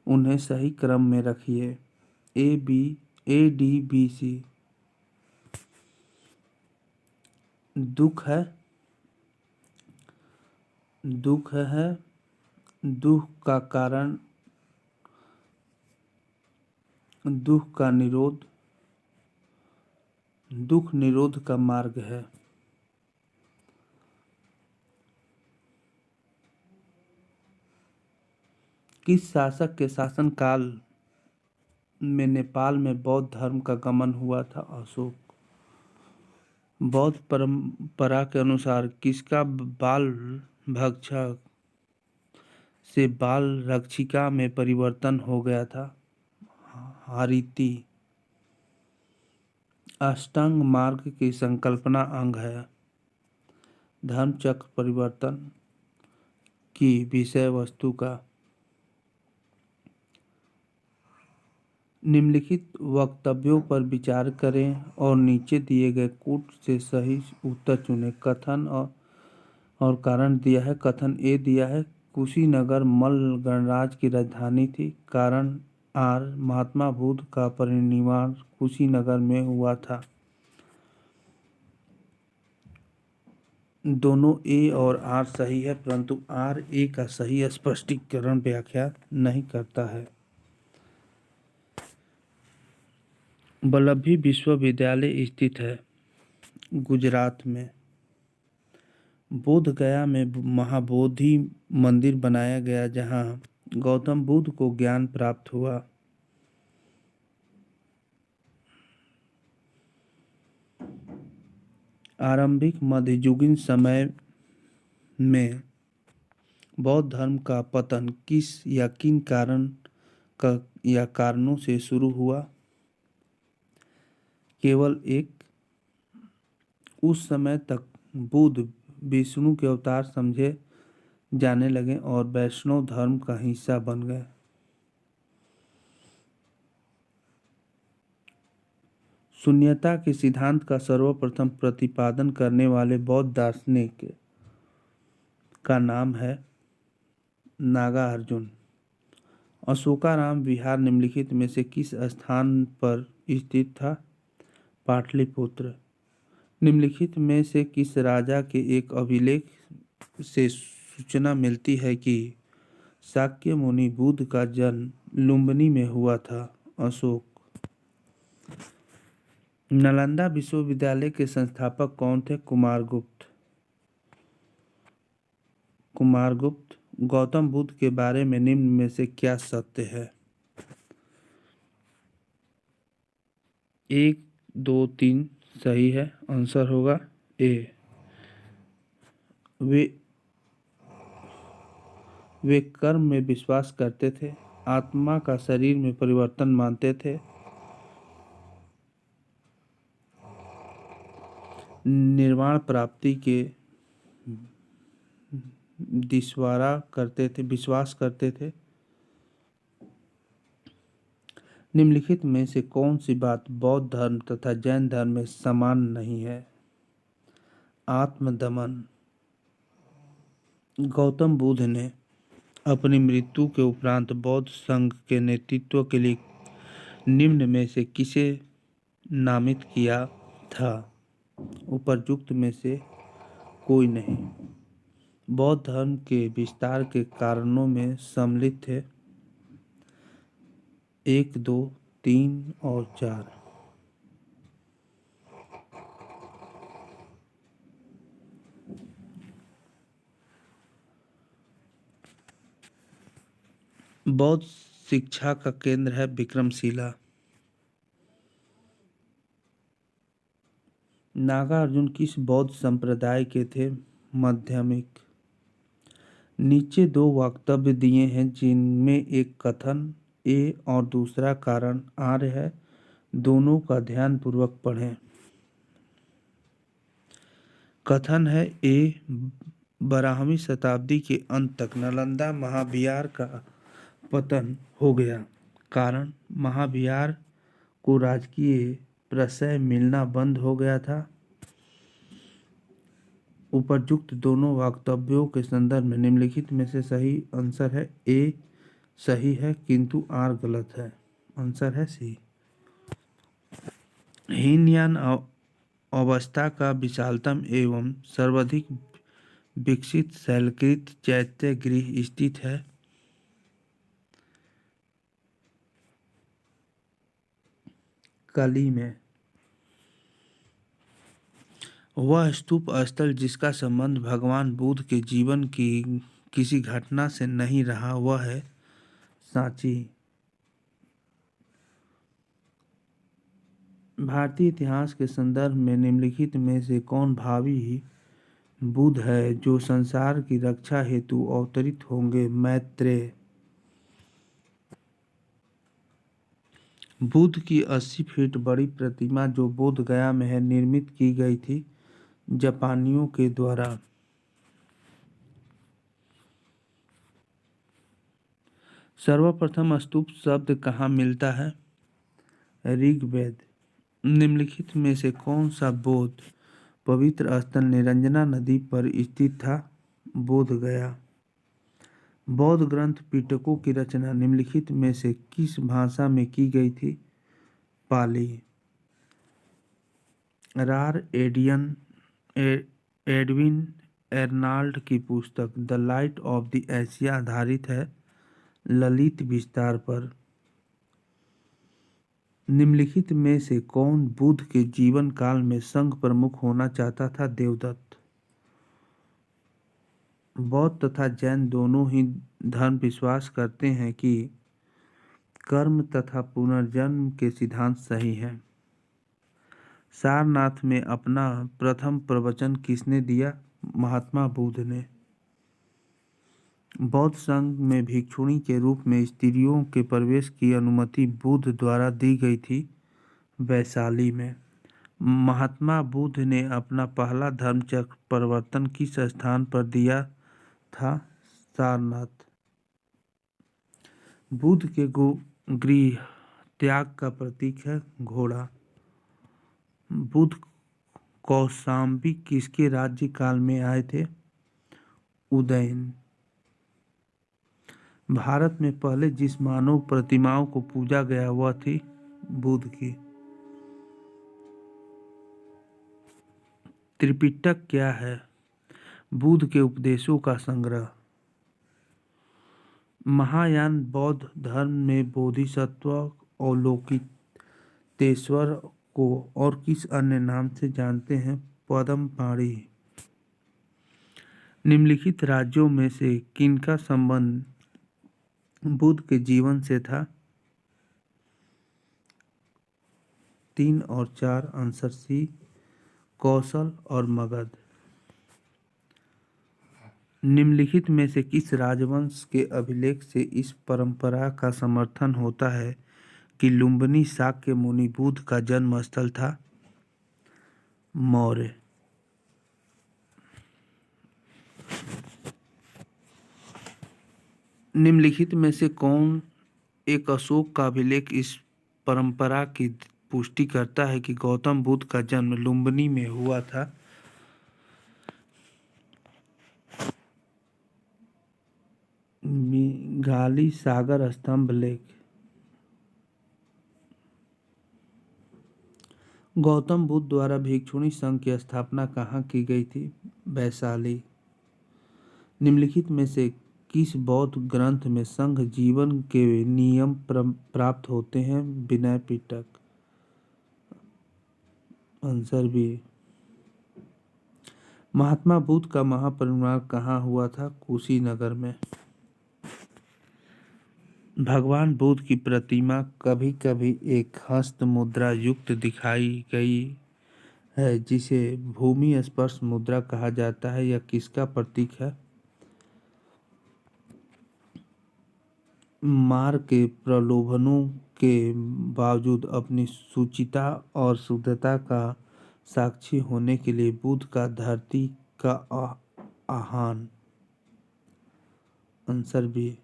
S1: उन्हें सही क्रम में रखिए। A D B C. दुख है। दुख है। दुख का कारण। दुख का निरोध। दुख निरोध का मार्ग है। किस शासक के शासनकाल में नेपाल में बौद्ध धर्म का गमन हुआ था? अशोक। बौद्ध परंपरा के अनुसार किसका बाल भक्षक से बाल रक्षिका में परिवर्तन हो गया था? हारीति। अष्टांग मार्ग की संकल्पना अंग है। धर्मचक्र परिवर्तन की विषय वस्तु का। निम्नलिखित वक्तव्यों पर विचार करें और नीचे दिए गए कूट से सही उत्तर चुनें। कथन और कारण दिया है। कथन ए दिया है कुशीनगर मल्ल गणराज की राजधानी थी। कारण आर महात्मा बुद्ध का परिनिर्वाण कुशीनगर में हुआ था। दोनों ए और आर सही है, परंतु आर ए का सही स्पष्टीकरण व्याख्या नहीं करता है। वल्लभी विश्वविद्यालय स्थित है गुजरात में। बोध गया में महाबोधि मंदिर बनाया गया जहाँ गौतम बुद्ध को ज्ञान प्राप्त हुआ। आरंभिक मध्ययुगीन समय में बौद्ध धर्म का पतन किस या किन कारणों से शुरू हुआ? केवल एक। उस समय तक बुद्ध विष्णु के अवतार समझे जाने लगे और वैष्णव धर्म का हिस्सा बन गए। शून्यता के सिद्धांत का सर्वप्रथम प्रतिपादन करने वाले बौद्ध दार्शनिक का नाम है नागार्जुन। अशोकाराम विहार निम्नलिखित में से किस स्थान पर स्थित था? पाटलिपुत्र। निम्नलिखित में से किस राजा के एक अभिलेख से सूचना मिलती है कि शाक्य मुनि बुद्ध का जन्म लुम्बिनी में हुआ था? अशोक। नालंदा विश्वविद्यालय के संस्थापक कौन थे? कुमारगुप्त। गौतम बुद्ध के बारे में निम्न में से क्या सत्य है? 1, 2, 3 सही है। आंसर होगा ए। वे कर्म में विश्वास करते थे, आत्मा का शरीर में परिवर्तन मानते थे, निर्वाण प्राप्ति के विश्वास करते थे। निम्नलिखित में से कौन सी बात बौद्ध धर्म तथा जैन धर्म में समान नहीं है? आत्मदमन। गौतम बुद्ध ने अपनी मृत्यु के उपरांत बौद्ध संघ के नेतृत्व के लिए निम्न में से किसे नामित किया था? उपरयुक्त में से कोई नहीं। बौद्ध धर्म के विस्तार के कारणों में सम्मिलित थे 1, 2, 3 और 4। बौद्ध शिक्षा का केंद्र है विक्रमशिला। नागार्जुन किस बौद्ध संप्रदाय के थे? माध्यमिक। नीचे 2 वक्तव्य दिए हैं जिनमें एक कथन ए और दूसरा कारण आर्य है। दोनों का ध्यानपूर्वक पढ़ें। कथन है ए 12वीं शताब्दी के अंत तक नालंदा महाविहार का पतन हो गया। कारण महाविहार को राजकीय प्रशय मिलना बंद हो गया था। उपरयुक्त दोनों वक्तव्यों के संदर्भ में निम्नलिखित में से सही आंसर है ए सही है किंतु आर गलत है। आंसर है सी। हीनयान अवस्था का विशालतम एवं सर्वाधिक विकसित शैलकृत चैत्य गृह स्थित है कली में। वह स्तूप स्थल जिसका संबंध भगवान बुद्ध के जीवन की किसी घटना से नहीं रहा वह है सांची। भारतीय इतिहास के संदर्भ में निम्नलिखित में से कौन भावी बुद्ध है जो संसार की रक्षा हेतु अवतरित होंगे? मैत्रेय। बुद्ध की 80 फीट बड़ी प्रतिमा जो बोध गया में है निर्मित की गई थी जापानियों के द्वारा। सर्वप्रथम स्तूप शब्द कहाँ मिलता है? ऋग्वेद। निम्नलिखित में से कौन सा बौद्ध पवित्र स्थल निरंजना नदी पर स्थित था? बोध गया। बौद्ध ग्रंथ पिटकों की रचना निम्नलिखित में से किस भाषा में की गई थी? पाली। रार एडियन एडविन एर्नाल्ड की पुस्तक the light of the Asia आधारित है ललित विस्तार पर। निम्नलिखित में से कौन बुद्ध के जीवन काल में संघ प्रमुख होना चाहता था? देवदत्त। बौद्ध तथा जैन दोनों ही धर्म विश्वास करते हैं कि कर्म तथा पुनर्जन्म के सिद्धांत सही हैं। सारनाथ में अपना प्रथम प्रवचन किसने दिया? महात्मा बुद्ध ने। बौद्ध संघ में भिक्षुणी के रूप में स्त्रियों के प्रवेश की अनुमति बुद्ध द्वारा दी गई थी वैशाली में। महात्मा बुद्ध ने अपना पहला धर्मचक्र प्रवर्तन किस स्थान पर दिया था? सारनाथ। बुद्ध के गृह त्याग का प्रतीक है घोड़ा। बुद्ध कौशाम्बी किसके राज्य काल में आए थे? उदयन। भारत में पहले जिस मानव प्रतिमाओं को पूजा गया वह थी बुद्ध की। त्रिपिटक क्या है? बुद्ध के उपदेशों का संग्रह। महायान बौद्ध धर्म में बोधिसत्व अवलोकितेश्वर को और किस अन्य नाम से जानते हैं? पद्मपाणि। निम्नलिखित राज्यों में से किनका संबंध बुद्ध के जीवन से था? 3 और 4 आंसर सी। कौशल और मगध। निम्नलिखित में से किस राजवंश के अभिलेख से इस परंपरा का समर्थन होता है कि लुम्बिनी शाक्य मुनि बुद्ध का जन्म स्थल था? मौर्य। निम्नलिखित में से कौन एक अशोक का अभिलेख इस परंपरा की पुष्टि करता है कि गौतम बुद्ध का जन्म लुम्बिनी में हुआ था? गाली सागर स्तंभ लेख। गौतम बुद्ध द्वारा भिक्षुणी संघ की स्थापना कहाँ की गई थी? वैशाली। निम्नलिखित में से किस बौद्ध ग्रंथ में संघ जीवन के नियम प्राप्त होते हैं? विनय पिटक। Answer B. महात्मा बुद्ध का महापरिनिर्वाण कहाँ हुआ था? कुशीनगर में। भगवान बुद्ध की प्रतिमा कभी कभी एक हस्त मुद्रा युक्त दिखाई गई है जिसे भूमि स्पर्श मुद्रा कहा जाता है। यह किसका प्रतीक है? मार के प्रलोभनों के बावजूद अपनी शुचिता और शुद्धता का साक्षी होने के लिए बुद्ध का धरती का आह्वान। Answer B.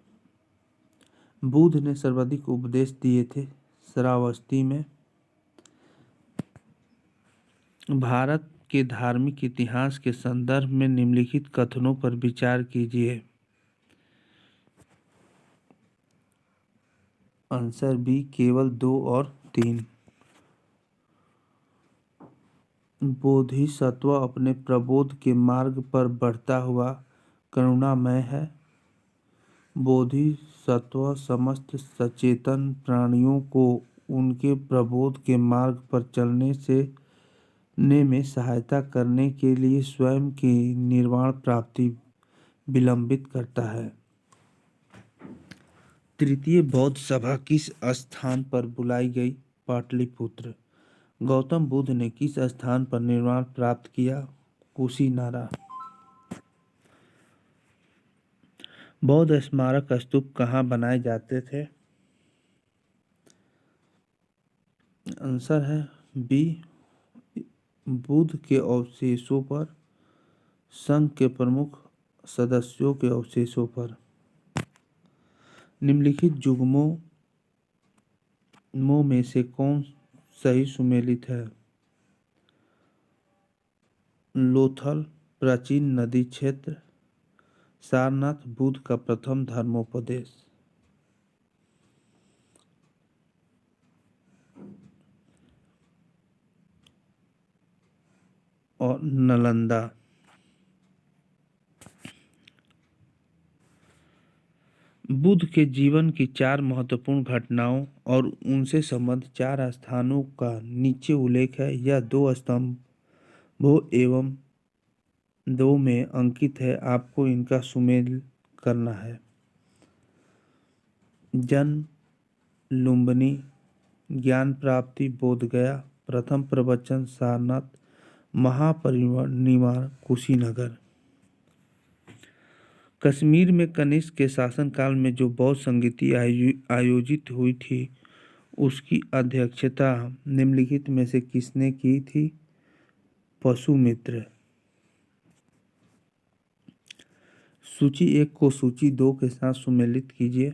S1: बुद्ध ने सर्वाधिक उपदेश दिए थे श्रावस्ती में। भारत के धार्मिक इतिहास के संदर्भ में निम्नलिखित कथनों पर विचार कीजिए। आंसर बी केवल 2 और 3। बोधिसत्व अपने प्रबोध के मार्ग पर बढ़ता हुआ करुणामय है। बोधिसत्व समस्त सचेतन प्राणियों को उनके प्रबोध के मार्ग पर चलने में सहायता करने के लिए स्वयं की निर्वाण प्राप्ति विलंबित करता है। तृतीय बौद्ध सभा किस स्थान पर बुलाई गई? पाटलिपुत्र। गौतम बुद्ध ने किस स्थान पर निर्वाण प्राप्त किया? कुशीनारा। बौद्ध स्मारक स्तूप कहाँ बनाए जाते थे? आंसर है बी बुद्ध के अवशेषों पर, संघ के प्रमुख सदस्यों के अवशेषों पर। निम्नलिखित युग्मों में से कौन सही सुमेलित है? लोथल प्राचीन नदी क्षेत्र। सारनाथ बुद्ध का प्रथम धर्मोपदेश। और नालंदा। बुद्ध के जीवन की 4 महत्वपूर्ण घटनाओं और उनसे संबंधित 4 स्थानों का नीचे उल्लेख है। यह 2 स्तंभों एवं 2 में अंकित है। आपको इनका सुमेल करना है। जन्म लुम्बिनी, ज्ञान प्राप्ति बोधगया, प्रथम प्रवचन सारनाथ, महापरिनिर्वाण कुशीनगर। कश्मीर में कनिष्क के शासनकाल में जो बौद्ध संगीति आयोजित हुई थी उसकी अध्यक्षता निम्नलिखित में से किसने की थी? पशुमित्र। सूची 1 को सूची 2 के साथ सुमेलित कीजिए।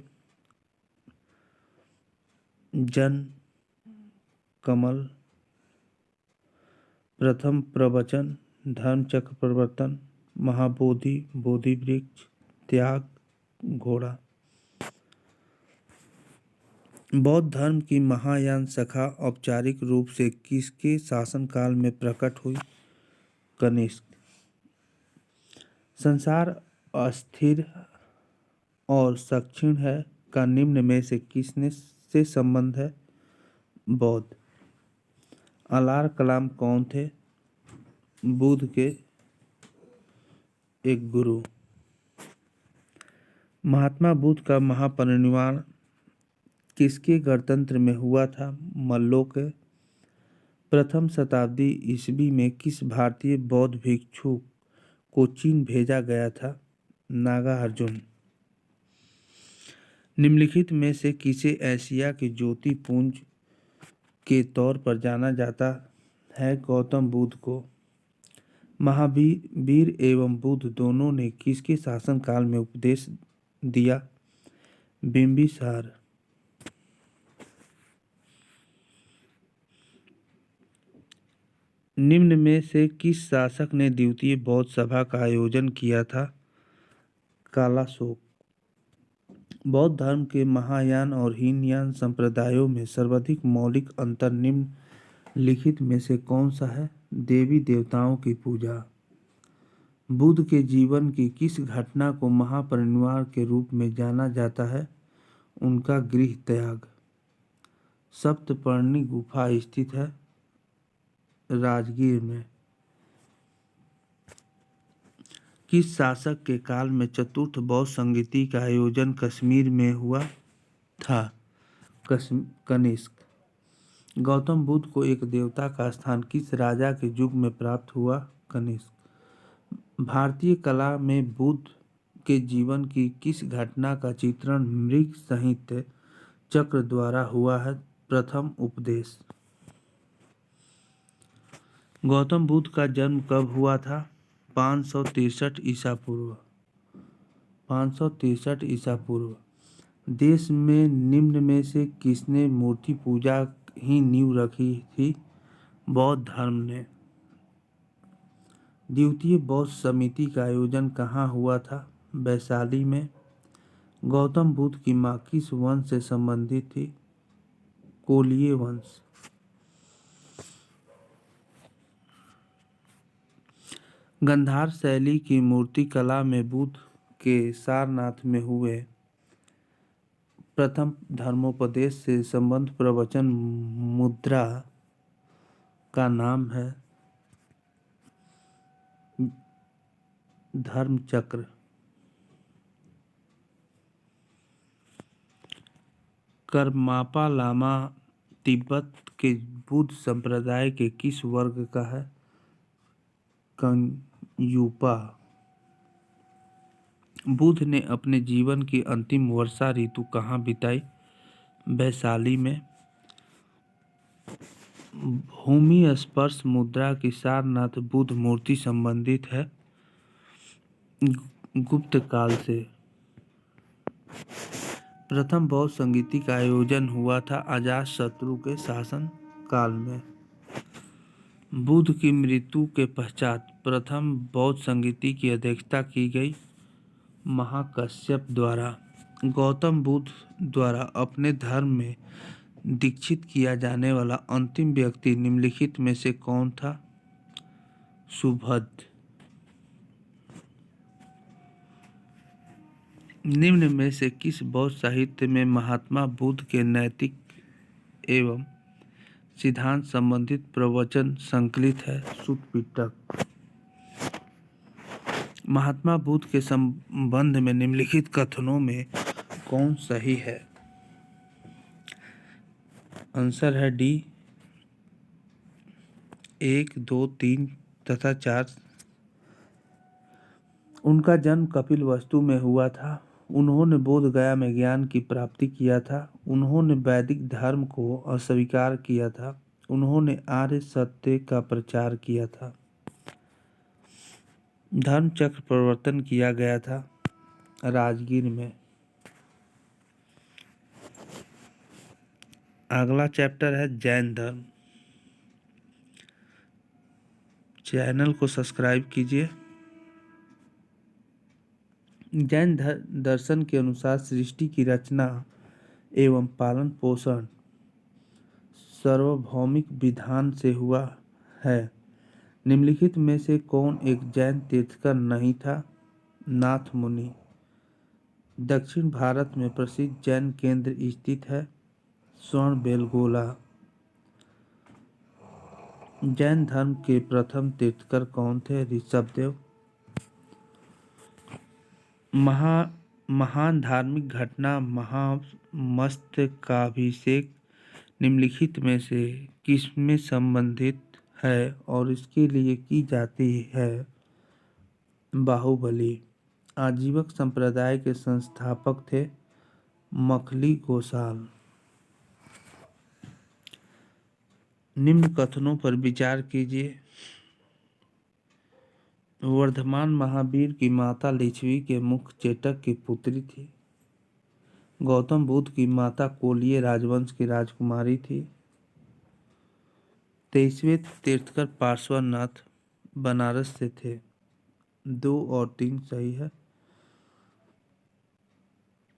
S1: जन कमल, प्रथम प्रवचन, धर्म चक्र प्रवर्तन, महाबोधि, बोधि वृक्ष, त्याग, घोड़ा। बौद्ध धर्म की महायान शाखा औपचारिक रूप से किसके शासनकाल में प्रकट हुई? कनिष्क। संसार अस्थिर और क्षीण है का निम्न में से किसने से संबंध है? बौद्ध। अलार कलाम कौन थे? बुद्ध के एक गुरु। महात्मा बुद्ध का महापरिनिर्वाण किसके गणतंत्र में हुआ था? मल्लों के। प्रथम शताब्दी ईस्वी में किस भारतीय बौद्ध भिक्षु को चीन भेजा गया था? नागार्जुन। निम्नलिखित में से किसे एशिया के ज्योति पुंज के तौर पर जाना जाता है? गौतम बुद्ध को। महावीर एवं बुद्ध दोनों ने किसके शासनकाल में उपदेश दिया? बिंबिसार। निम्न में से किस शासक ने द्वितीय बौद्ध सभा का आयोजन किया था? कालाशोक। बौद्ध धर्म के महायान और हीनयान संप्रदायों में सर्वाधिक मौलिक अंतर निम्नलिखित में से कौन सा है? देवी देवताओं की पूजा। बुद्ध के जीवन की किस घटना को महापरिनिर्वाण के रूप में जाना जाता है? उनका गृह त्याग। सप्तपर्णी गुफा स्थित है राजगीर में। किस शासक के काल में चतुर्थ बौद्ध संगीति का आयोजन कश्मीर में हुआ था? कनिष्क। गौतम बुद्ध को एक देवता का स्थान किस राजा के युग में प्राप्त हुआ? कनिष्क। भारतीय कला में बुद्ध के जीवन की किस घटना का चित्रण मृग साहित्य चक्र द्वारा हुआ है? प्रथम उपदेश। गौतम बुद्ध का जन्म कब हुआ था? 563 ईसा पूर्व। 563 ईसा पूर्व। देश में निम्न में से किसने मूर्ति पूजा ही नींव रखी थी? बौद्ध धर्म ने। द्वितीय बौद्ध समिति का आयोजन कहाँ हुआ था? वैशाली में। गौतम बुद्ध की माँ किस वंश से संबंधित थी? कोलीय वंश। गंधार शैली की मूर्ति कला में बुद्ध के सारनाथ में हुए प्रथम धर्मोपदेश से संबद्ध प्रवचन मुद्रा का नाम है धर्म चक्र। करमापा लामा तिब्बत के बुद्ध संप्रदाय के किस वर्ग का है? कंयूपा। बुद्ध ने अपने जीवन की अंतिम वर्षा ऋतु कहाँ बिताई? वैशाली में। भूमि स्पर्श मुद्रा की सारनाथ बुद्ध मूर्ति संबंधित है गुप्त काल से। प्रथम बौद्ध संगीति का आयोजन हुआ था अजातशत्रु के शासन काल में। बुद्ध की मृत्यु के पश्चात प्रथम बौद्ध संगीति की अध्यक्षता की गई महाकश्यप द्वारा। गौतम बुद्ध द्वारा अपने धर्म में दीक्षित किया जाने वाला अंतिम व्यक्ति निम्नलिखित में से कौन था? सुभद्र। निम्न में से किस बौद्ध साहित्य में महात्मा बुद्ध के नैतिक एवं सिद्धांत संबंधित प्रवचन संकलित है? सुत्त पिटक। महात्मा बुद्ध के संबंध में निम्नलिखित कथनों में कौन सही है? आंसर है डी 1, 2, 3 तथा 4। उनका जन्म कपिलवस्तु में हुआ था। उन्होंने बोध गया में ज्ञान की प्राप्ति किया था। उन्होंने वैदिक धर्म को अस्वीकार किया था। उन्होंने आर्य सत्य का प्रचार किया था। धर्म चक्र प्रवर्तन किया गया था राजगीर में। अगला चैप्टर है जैन धर्म। चैनल को सब्सक्राइब कीजिए। जैन दर्शन के अनुसार सृष्टि की रचना एवं पालन पोषण सार्वभौमिक विधान से हुआ है। निम्नलिखित में से कौन एक जैन तीर्थकर नहीं था? नाथ मुनि। दक्षिण भारत में प्रसिद्ध जैन केंद्र स्थित है श्रवणबेलगोला। जैन धर्म के प्रथम तीर्थकर कौन थे? ऋषभदेव। महान धार्मिक घटना महामस्तकाभिषेक निम्नलिखित में से किसमें संबंधित है और इसके लिए की जाती है? बाहुबली। आजीवक संप्रदाय के संस्थापक थे मखली गोसाल। निम्न कथनों पर विचार कीजिए। वर्धमान महावीर की माता लिच्छवी के मुख्य चेटक की पुत्री थी। गौतम बुद्ध की माता कोलिय राजवंश की राजकुमारी थी। 23वें तीर्थकर पार्श्वनाथ बनारस से थे। 2 और 3 सही है।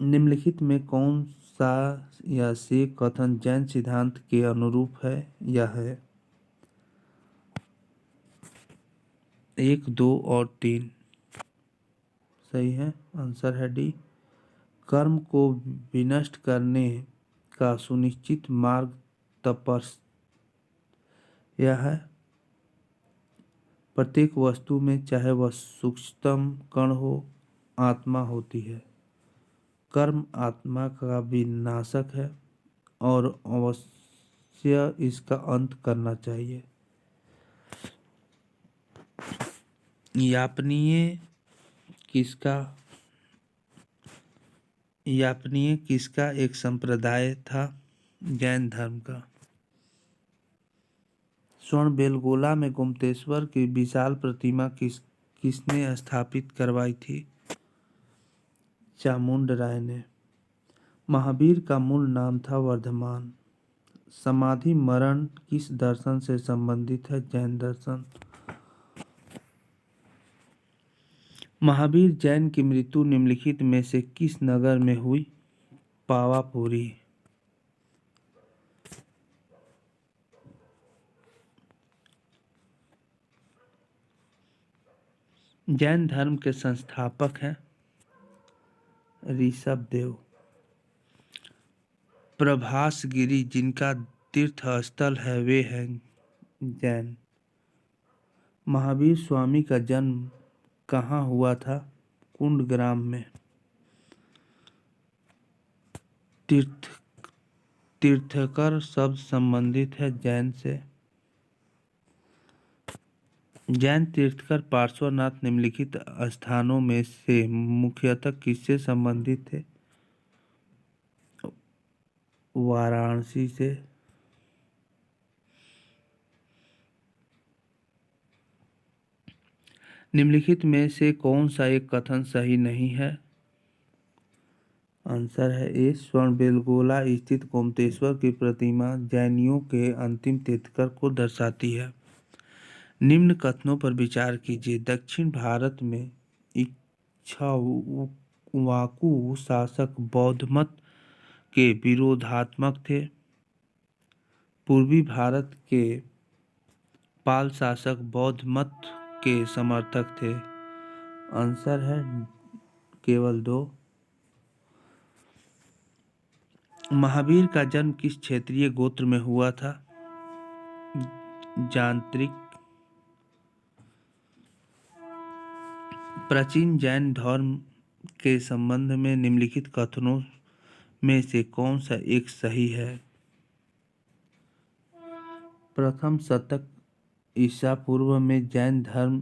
S1: निम्नलिखित में कौन सा या से कथन जैन सिद्धांत के अनुरूप है? यह है 1, 2 और 3 सही है। आंसर है डी। कर्म को विनष्ट करने का सुनिश्चित मार्ग तपस्या है। प्रत्येक वस्तु में, चाहे वह सूक्ष्मतम कण हो, आत्मा होती है। कर्म आत्मा का विनाशक है और अवश्य इसका अंत करना चाहिए। यापनीय किसका एक संप्रदाय था? जैन धर्म का। श्रवणबेलगोला में गोमतेश्वर की विशाल प्रतिमा किसने स्थापित करवाई थी? चामुंडराय ने। महावीर का मूल नाम था वर्धमान। समाधि मरण किस दर्शन से संबंधित है? जैन दर्शन। महावीर जैन की मृत्यु निम्नलिखित में से किस नगर में हुई? पावापुरी। जैन धर्म के संस्थापक हैं ऋषभदेव। प्रभासगिरी जिनका तीर्थ स्थल है वे हैं जैन। महावीर स्वामी का जन्म कहाँ हुआ था? कुंडग्राम में। तीर्थकर शब्द संबंधित है जैन से। जैन तीर्थकर पार्श्वनाथ निम्नलिखित स्थानों में से मुख्यतः किससे संबंधित थे? वाराणसी से। निम्नलिखित में से कौन सा एक कथन सही नहीं है? आंसर है ए। श्रवणबेलगोला स्थित गोमतेश्वर की प्रतिमा जैनियों के अंतिम तीर्थकर को दर्शाती है। निम्न कथनों पर विचार कीजिए। दक्षिण भारत में इक्ष्वाकु शासक बौद्ध मत के विरोधात्मक थे। पूर्वी भारत के पाल शासक बौद्ध मत के समर्थक थे। आंसर है केवल 2। महावीर का जन्म किस क्षेत्रीय गोत्र में हुआ था? यांत्रिक। प्राचीन जैन धर्म के संबंध में निम्नलिखित कथनों में से कौन सा एक सही है? प्रथम शतक ईसा पूर्व में जैन धर्म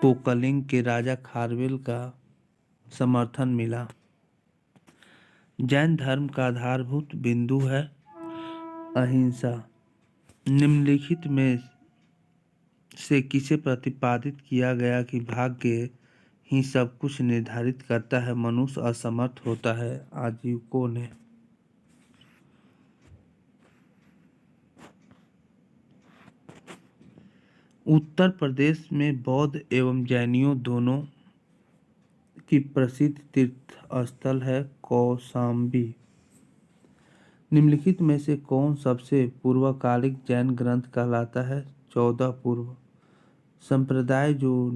S1: को कलिंग के राजा खारवेल का समर्थन मिला। जैन धर्म का आधारभूत बिंदु है अहिंसा। निम्नलिखित में से किसे प्रतिपादित किया गया कि भाग्य ही सब कुछ निर्धारित करता है, मनुष्य असमर्थ होता है? आजीविकों ने। उत्तर प्रदेश में बौद्ध एवं जैनियों दोनों की प्रसिद्ध तीर्थ स्थल है कौशाम्बी। निम्नलिखित में से कौन सबसे पूर्वकालिक जैन ग्रंथ कहलाता है? 14 पूर्व संप्रदाय जो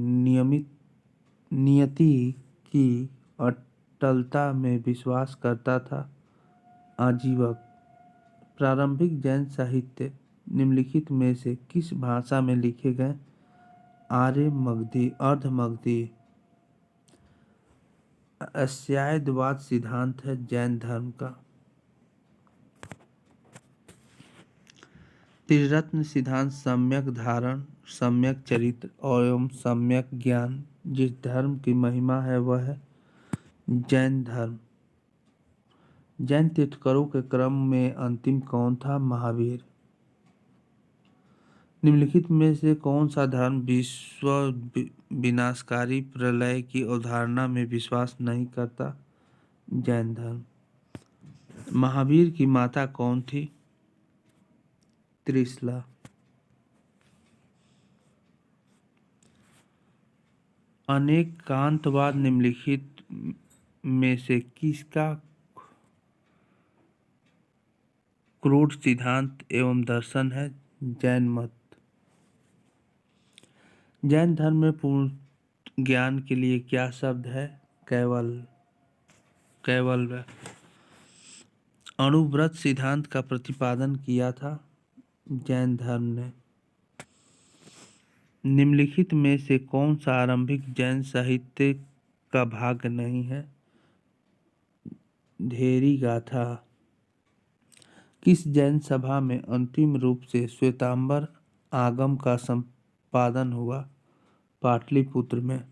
S1: नियति की अटलता में विश्वास करता था। आजीवक। प्रारंभिक जैन साहित्य निम्नलिखित में से किस भाषा में लिखे गए? आर्य मगधी, अर्ध मगधी। अस्यायदवाद सिद्धांत है जैन धर्म का। त्रिरत्न सिद्धांत सम्यक धारण, सम्यक चरित्र एवं सम्यक ज्ञान जिस धर्म की महिमा है वह है जैन धर्म। जैन तीर्थंकरों के क्रम में अंतिम कौन था? महावीर। निम्नलिखित में से कौन सा धर्म विश्व विनाशकारी प्रलय की अवधारणा में विश्वास नहीं करता? जैन धर्म। महावीर की माता कौन थी? त्रिशला। अनेकांतवाद निम्नलिखित में से किसका क्रोध सिद्धांत एवं दर्शन है? जैन मत। जैन धर्म में पूर्ण ज्ञान के लिए क्या शब्द है? कैवल्य। अणुव्रत सिद्धांत का प्रतिपादन किया था जैन धर्म ने। निम्नलिखित में से कौन सा आरंभिक जैन साहित्य का भाग नहीं है? धेरी गाथा। किस जैन सभा में अंतिम रूप से श्वेतांबर आगम का संपादन हुआ? पाटलिपुत्र में।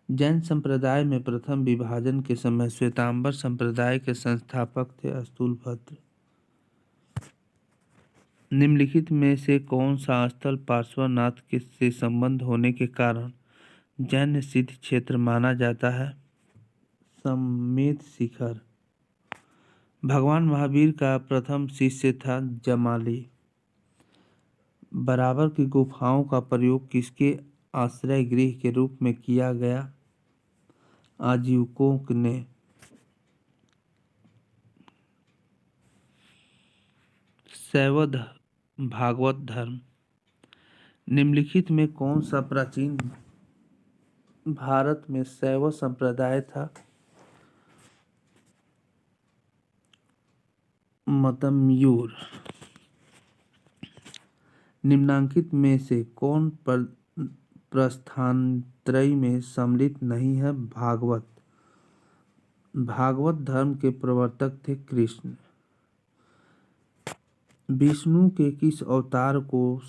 S1: जैन संप्रदाय में प्रथम विभाजन के समय श्वेतांबर संप्रदाय के संस्थापक थे स्थूलभद्र। निम्नलिखित में से कौन सा स्थल पार्श्वनाथ के से संबंध होने के कारण जैन सिद्ध क्षेत्र माना जाता है? समेत शिखर। भगवान महावीर का प्रथम शिष्य था जमाली। बराबर की गुफाओं का प्रयोग किसके आश्रय गृह के रूप में किया गया? आजीविकों ने। शैव भागवत धर्म। निम्नलिखित में कौन सा प्राचीन भारत में शैव संप्रदाय था? मतमयूर। निम्नांकित में से कौन प्रस्थानत्रयी में सम्मिलित नहीं है? भागवत। भागवत धर्म के प्रवर्तक थे कृष्ण। विष्णु के किस अवतार को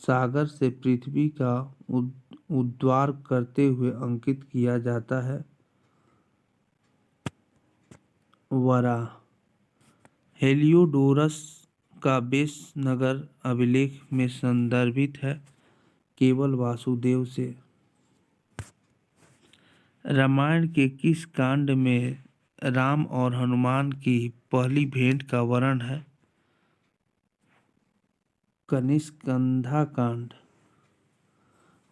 S1: सागर से पृथ्वी का उद्धार करते हुए अंकित किया जाता है? वराह। हेलियोडोरस का वेशनगर अभिलेख में संदर्भित है केवल वासुदेव से। रामायण के किस कांड में राम और हनुमान की पहली भेंट का वर्णन है? कनिष्कंधा कांड।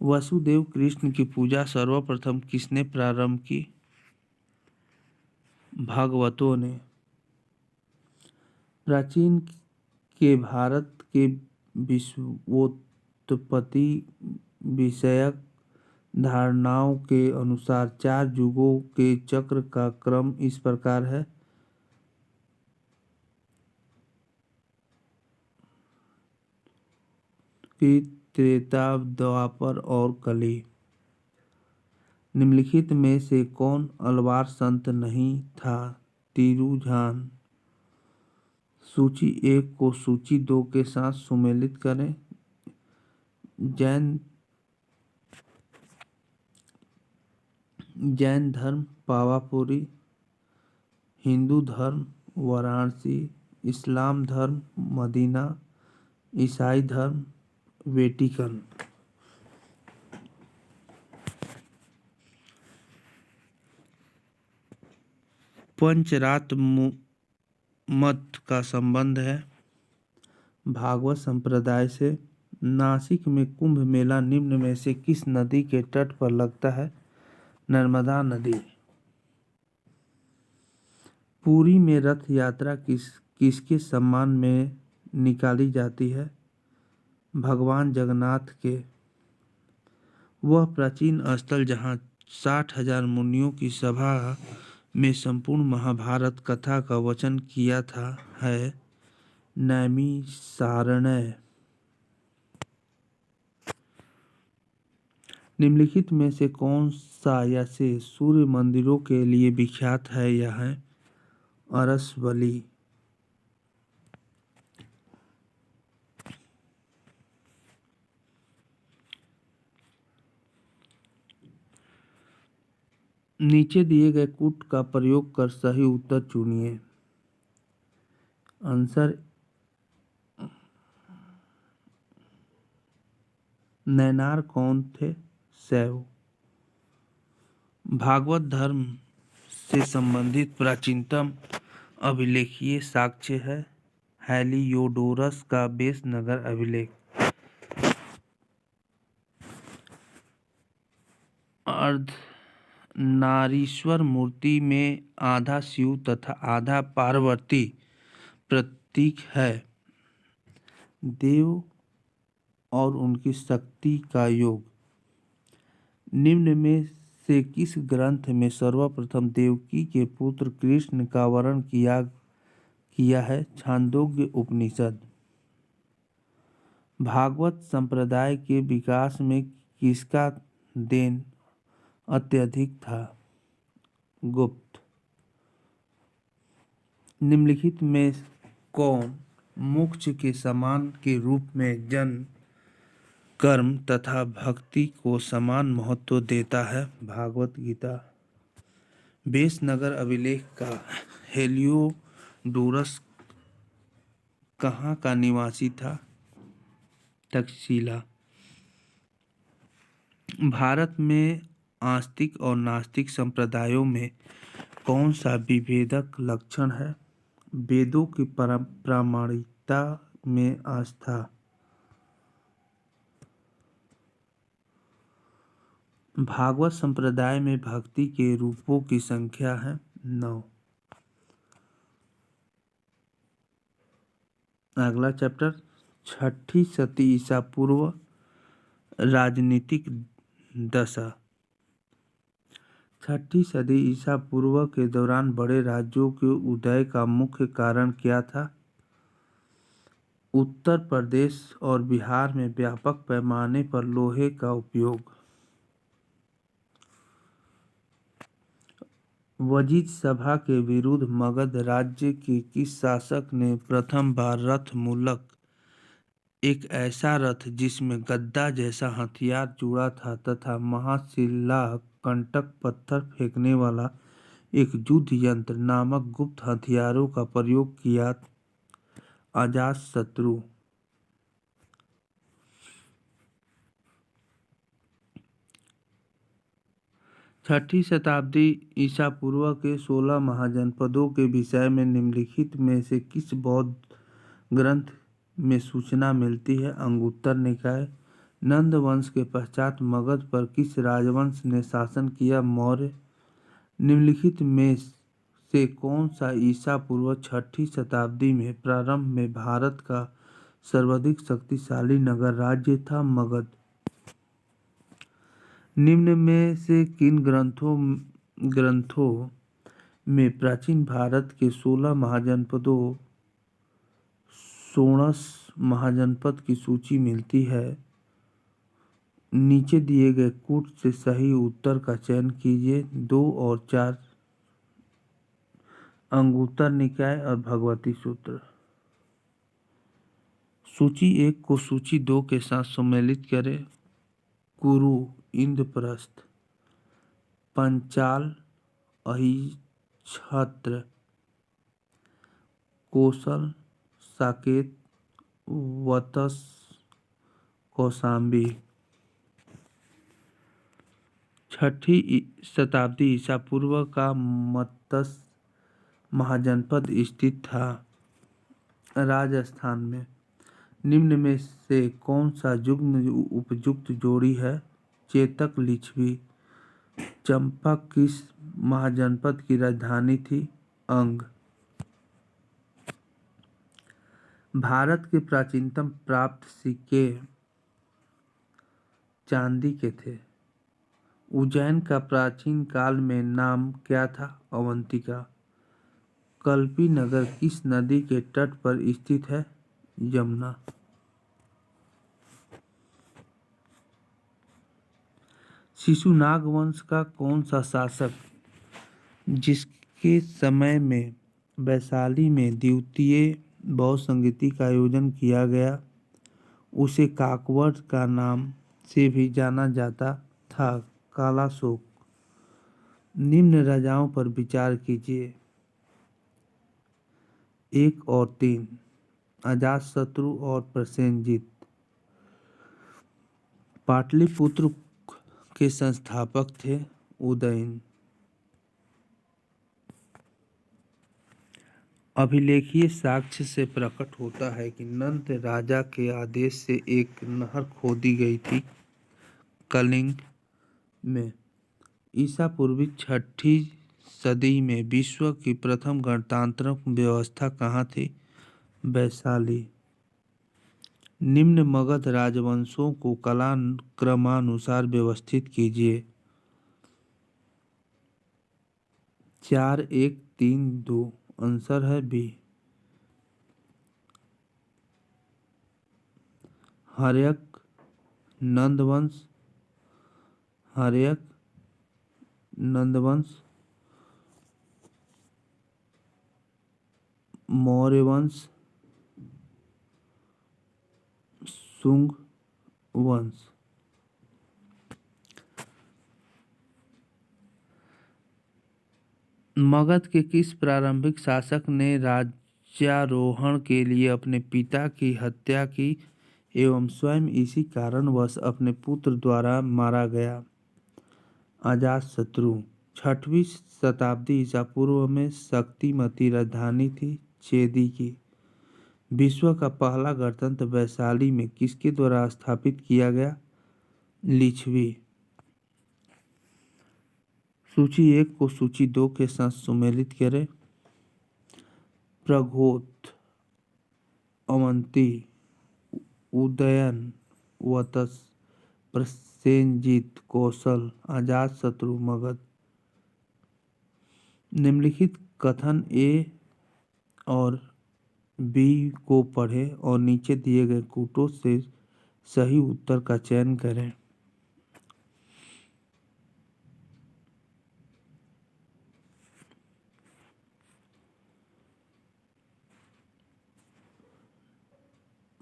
S1: वसुदेव कृष्ण की पूजा सर्वप्रथम किसने प्रारंभ की? भागवतों ने। प्राचीन के भारत के विश्वोत्पत्ति विषयक धारणाओं के अनुसार 4 युगों के चक्र का क्रम इस प्रकार है। फिर त्रेता, द्वापर और कली। निम्नलिखित में से कौन अलवार संत नहीं था? तिरुझान। सूची 1 को सूची 2 के साथ सुमेलित करें। जैन धर्म पावापुरी, हिंदू धर्म वाराणसी, इस्लाम धर्म मदीना, ईसाई धर्म वेटिकन। पंचरात्र मत का संबंध है भागवत संप्रदाय से। नासिक में कुंभ मेला निम्न में से किस नदी के तट पर लगता है? नर्मदा नदी। पुरी में रथ यात्रा किसके सम्मान में निकाली जाती है? भगवान जगन्नाथ के। वह प्राचीन स्थल जहाँ 60,000 मुनियों की सभा में संपूर्ण महाभारत कथा का वचन किया था है नैमिषारण्य। निम्नलिखित में से कौन सा या से सूर्य मंदिरों के लिए विख्यात है? यह है अरसवली। नीचे दिए गए कूट का प्रयोग कर सही उत्तर चुनिए। आंसर नैनार कौन थे? शैव। भागवत धर्म से संबंधित प्राचीनतम अभिलेखीय साक्ष्य है हेलियोडोरस का बेसनगर अभिलेख। अर्धनारीश्वर मूर्ति में आधा शिव तथा आधा पार्वती प्रतीक है। देव और उनकी शक्ति का योग। निम्न में से किस ग्रंथ में सर्वप्रथम देवकी के पुत्र कृष्ण का वर्णन किया है? छांदोग्य उपनिषद। भागवत संप्रदाय के विकास में किसका देन अत्यधिक था? गुप्त। निम्नलिखित में कौन मोक्ष के समान के रूप में जन्म, कर्म तथा भक्ति को समान महत्व देता है? भागवत गीता। बेसनगर अभिलेख का हेलियोडोरस कहाँ का निवासी था? तक्षशिला। भारत में आस्तिक और नास्तिक संप्रदायों में कौन सा विभेदक लक्षण है? वेदों की प्रामाणिकता में आस्था। भागवत संप्रदाय में भक्ति के रूपों की संख्या है 9। अगला चैप्टर छठी सदी ईसा पूर्व राजनीतिक दशा। छठी सदी ईसा पूर्व के दौरान बड़े राज्यों के उदय का मुख्य कारण क्या था? उत्तर प्रदेश और बिहार में व्यापक पैमाने पर लोहे का उपयोग। वजिद सभा के विरुद्ध मगध राज्य के किस शासक ने प्रथम बार रथ मूलक एक ऐसा रथ जिसमें गद्दा जैसा हथियार जुड़ा था तथा महाशिला कंटक पत्थर फेंकने वाला एक युद्ध यंत्र नामक गुप्त हथियारों का प्रयोग किया? अजातशत्रु। छठी शताब्दी ईसा पूर्व के 16 महाजनपदों के विषय में निम्नलिखित में से किस बौद्ध ग्रंथ में सूचना मिलती है? अंगुत्तर निकाय। नंद वंश के पश्चात मगध पर किस राजवंश ने शासन किया? मौर्य। निम्नलिखित में से कौन सा ईसा पूर्व छठी शताब्दी में प्रारंभ में भारत का सर्वाधिक शक्तिशाली नगर राज्य था? मगध। निम्न में से किन ग्रंथों में प्राचीन भारत के 16 महाजनपदों सोणस महाजनपद की सूची मिलती है। नीचे दिए गए कूट से सही उत्तर का चयन कीजिए। 2 और 4 अंगुत्तर निकाय और भगवती सूत्र। सूची 1 को सूची 2 के साथ सम्मिलित करें। कुरु, इंद्रप्रस्थ, पंचाल, अहिच्छत्र, कोसल, साकेत, वत्स, कौशाम्बी। 6ठी शताब्दी ईसा पूर्व का मत्स्य महाजनपद स्थित था राजस्थान में। निम्न में से कौन सा युग्म उपयुक्त जोड़ी है? चेतक लिच्छवी। चंपक किस महाजनपद की राजधानी थी? अंग। भारत के प्राचीनतम प्राप्त सिक्के चांदी के थे। उज्जैन का प्राचीन काल में नाम क्या था? अवंतिका। कल्पी नगर किस नदी के तट पर स्थित है? यमुना। शिशुनाग वंश का कौन सा शासक, जिसके समय में वैशाली में द्वितीय बौद्ध संगीति का आयोजन किया गया, उसे काकवड़ का नाम से भी जाना जाता था? कालाशोक। निम्न राजाओं पर विचार कीजिए। 1 और 3 अजातशत्रु और प्रसेनजीत। पाटलिपुत्र के संस्थापक थे उदयन। अभिलेखीय साक्ष्य से प्रकट होता है कि नंद राजा के आदेश से एक नहर खोदी गई थी कलिंग में। ईसा पूर्व 6ठी सदी में विश्व की प्रथम गणतांत्रिक व्यवस्था कहाँ थी? वैशाली। निम्न मगध राजवंशों को कालक्रमानुसार व्यवस्थित कीजिए। 4 1 3 2। आंसर है बी। हर्यक, नंदवंश, हर्यक, नंदवंश, मौर्यवंश, शुंग वंश। मगध के किस प्रारंभिक शासक ने राज्यारोहण के लिए अपने पिता की हत्या की एवं स्वयं इसी कारणवश अपने पुत्र द्वारा मारा गया? अजातशत्रु। 6वीं शताब्दी ईसा पूर्व में शक्तिमती राजधानी थी चेदी की। विश्व का पहला गणतंत्र वैशाली में किसके द्वारा स्थापित किया गया? लिच्छवी। सूची 1 को सूची 2 के साथ सम्मिलित करें। प्रघोत, अवंती, उदयन, वत्स, प्रसेनजीत, कौशल, अजातशत्रु, मगध। निम्नलिखित कथन ए और बी को पढ़ें और नीचे दिए गए कूटों से सही उत्तर का चयन करें।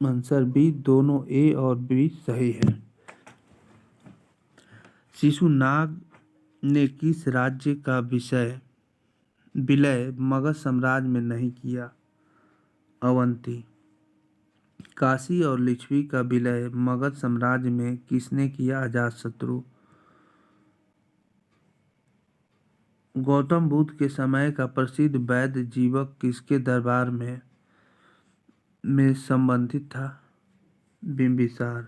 S1: आंसर बी, दोनों ए और बी सही है। शिशुनाग ने किस राज्य का विलय मगध साम्राज्य में नहीं किया? अवंती। काशी और लिच्छवी का विलय मगध साम्राज्य में किसने किया? अजातशत्रु। गौतम बुद्ध के समय का प्रसिद्ध वैद्य जीवक किसके दरबार में संबंधित था? बिंबिसार।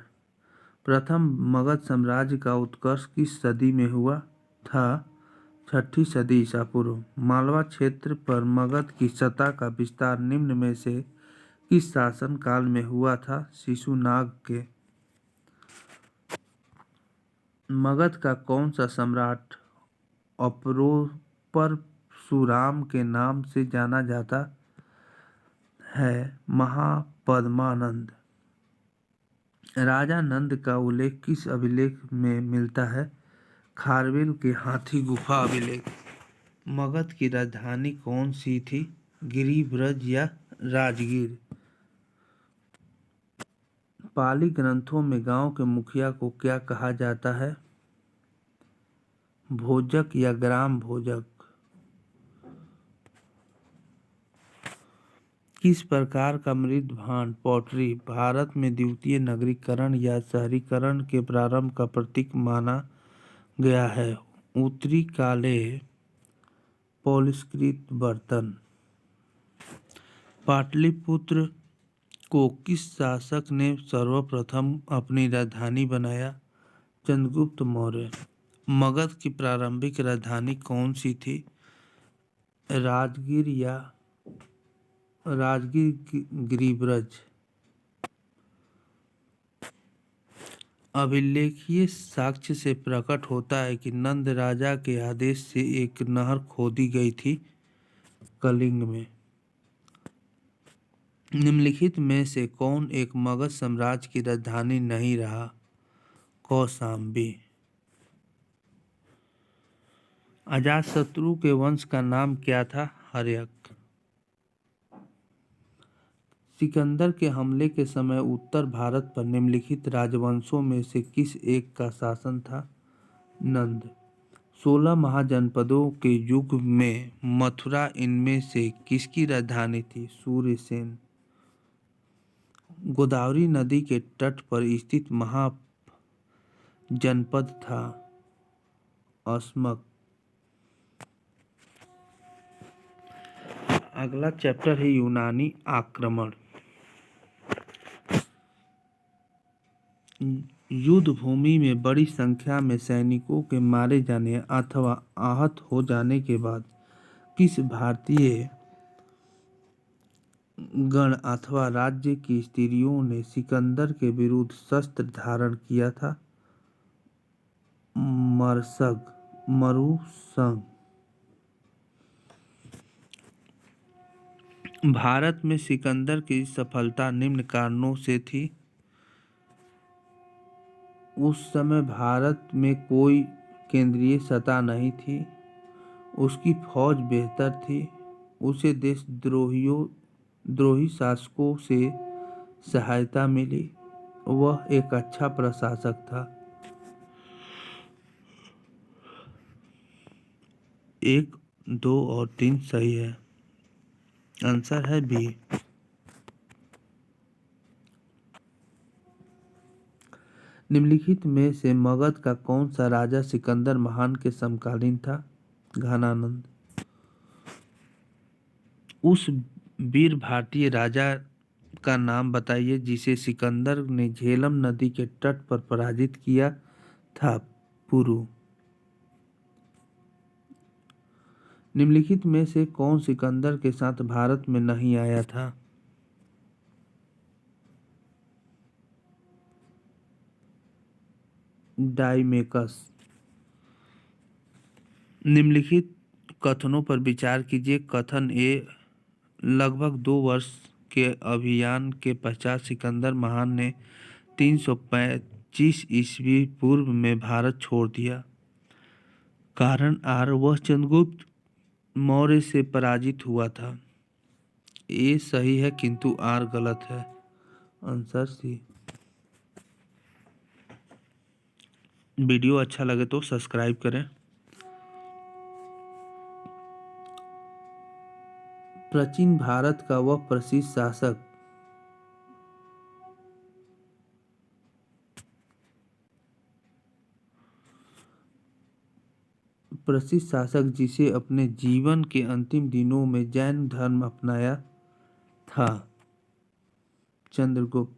S1: प्रथम मगध साम्राज्य का उत्कर्ष किस सदी में हुआ था? 6ठी सदी ईसा पूर्व। मालवा क्षेत्र पर मगध की सत्ता का विस्तार निम्न में से किस शासन काल में हुआ था? शिशुनाग के। मगध का कौन सा सम्राट परशुराम के नाम से जाना जाता है महापद्मानंद। राजा नंद का उल्लेख किस अभिलेख में मिलता है? खारवेल के हाथी गुफा अभिलेख। मगध की राजधानी कौन सी थी? गिरिब्रज या राजगीर? पाली ग्रंथों में गांव के मुखिया को क्या कहा जाता है? भोजक या ग्राम भोजक? किस प्रकार का मृद भांड पॉटरी भारत में द्वितीय नगरीकरण या शहरीकरण के प्रारंभ का प्रतीक माना गया है? उत्तरी काले पॉलिशकृत बर्तन। पाटलिपुत्र को किस शासक ने सर्वप्रथम अपनी राजधानी बनाया? चंद्रगुप्त मौर्य। मगध की प्रारंभिक राजधानी कौन सी थी? राजगीर या गिरिब्रज? अभिलेखीय साक्ष्य से प्रकट होता है कि नंद राजा के आदेश से एक नहर खोदी गई थी कलिंग में। निम्नलिखित में से कौन एक मगध साम्राज्य की राजधानी नहीं रहा? कौशाम्बी। अजातशत्रु के वंश का नाम क्या था? हर्यक। सिकंदर के हमले के समय उत्तर भारत पर निम्नलिखित राजवंशों में से किस एक का शासन था? नंद। 16 महाजनपदों के युग में मथुरा इनमें से किसकी राजधानी थी? सूर्यसेन। गोदावरी नदी के तट पर स्थित महाजनपद था? अस्मक। अगला चैप्टर है यूनानी आक्रमण। युद्ध भूमि में बड़ी संख्या में सैनिकों के मारे जाने अथवा आहत हो जाने के बाद किस भारतीय गण अथवा राज्य की स्त्रियों ने सिकंदर के विरुद्ध शस्त्र धारण किया था? मरुसंग। भारत में सिकंदर की सफलता निम्न कारणों से थी। उस समय भारत में कोई केंद्रीय सत्ता नहीं थी। उसकी फौज बेहतर थी। उसे देशद्रोही शासकों से सहायता मिली। वह एक अच्छा प्रशासक था। 1, 2 और 3 सही है। आंसर है बी। निम्नलिखित में से मगध का कौन सा राजा सिकंदर महान के समकालीन था? घनानंद। उस वीर भारतीय राजा का नाम बताइए जिसे सिकंदर ने झेलम नदी के तट पर पराजित किया था? पुरु। निम्नलिखित में से कौन सिकंदर के साथ भारत में नहीं आया था? डाइमेकस। निम्नलिखित कथनों पर विचार कीजिए। कथन ए, लगभग 2 वर्ष के अभियान के पश्चात सिकंदर महान ने 325 ईस्वी पूर्व में भारत छोड़ दिया। कारण आर, वह चंद्रगुप्त मौर्य से पराजित हुआ था। ए सही है किंतु आर गलत है। Answer C. वीडियो अच्छा लगे तो सब्सक्राइब करें। प्राचीन भारत का वह प्रसिद्ध शासक जिसे अपने जीवन के अंतिम दिनों में जैन धर्म अपनाया था? चंद्रगुप्त।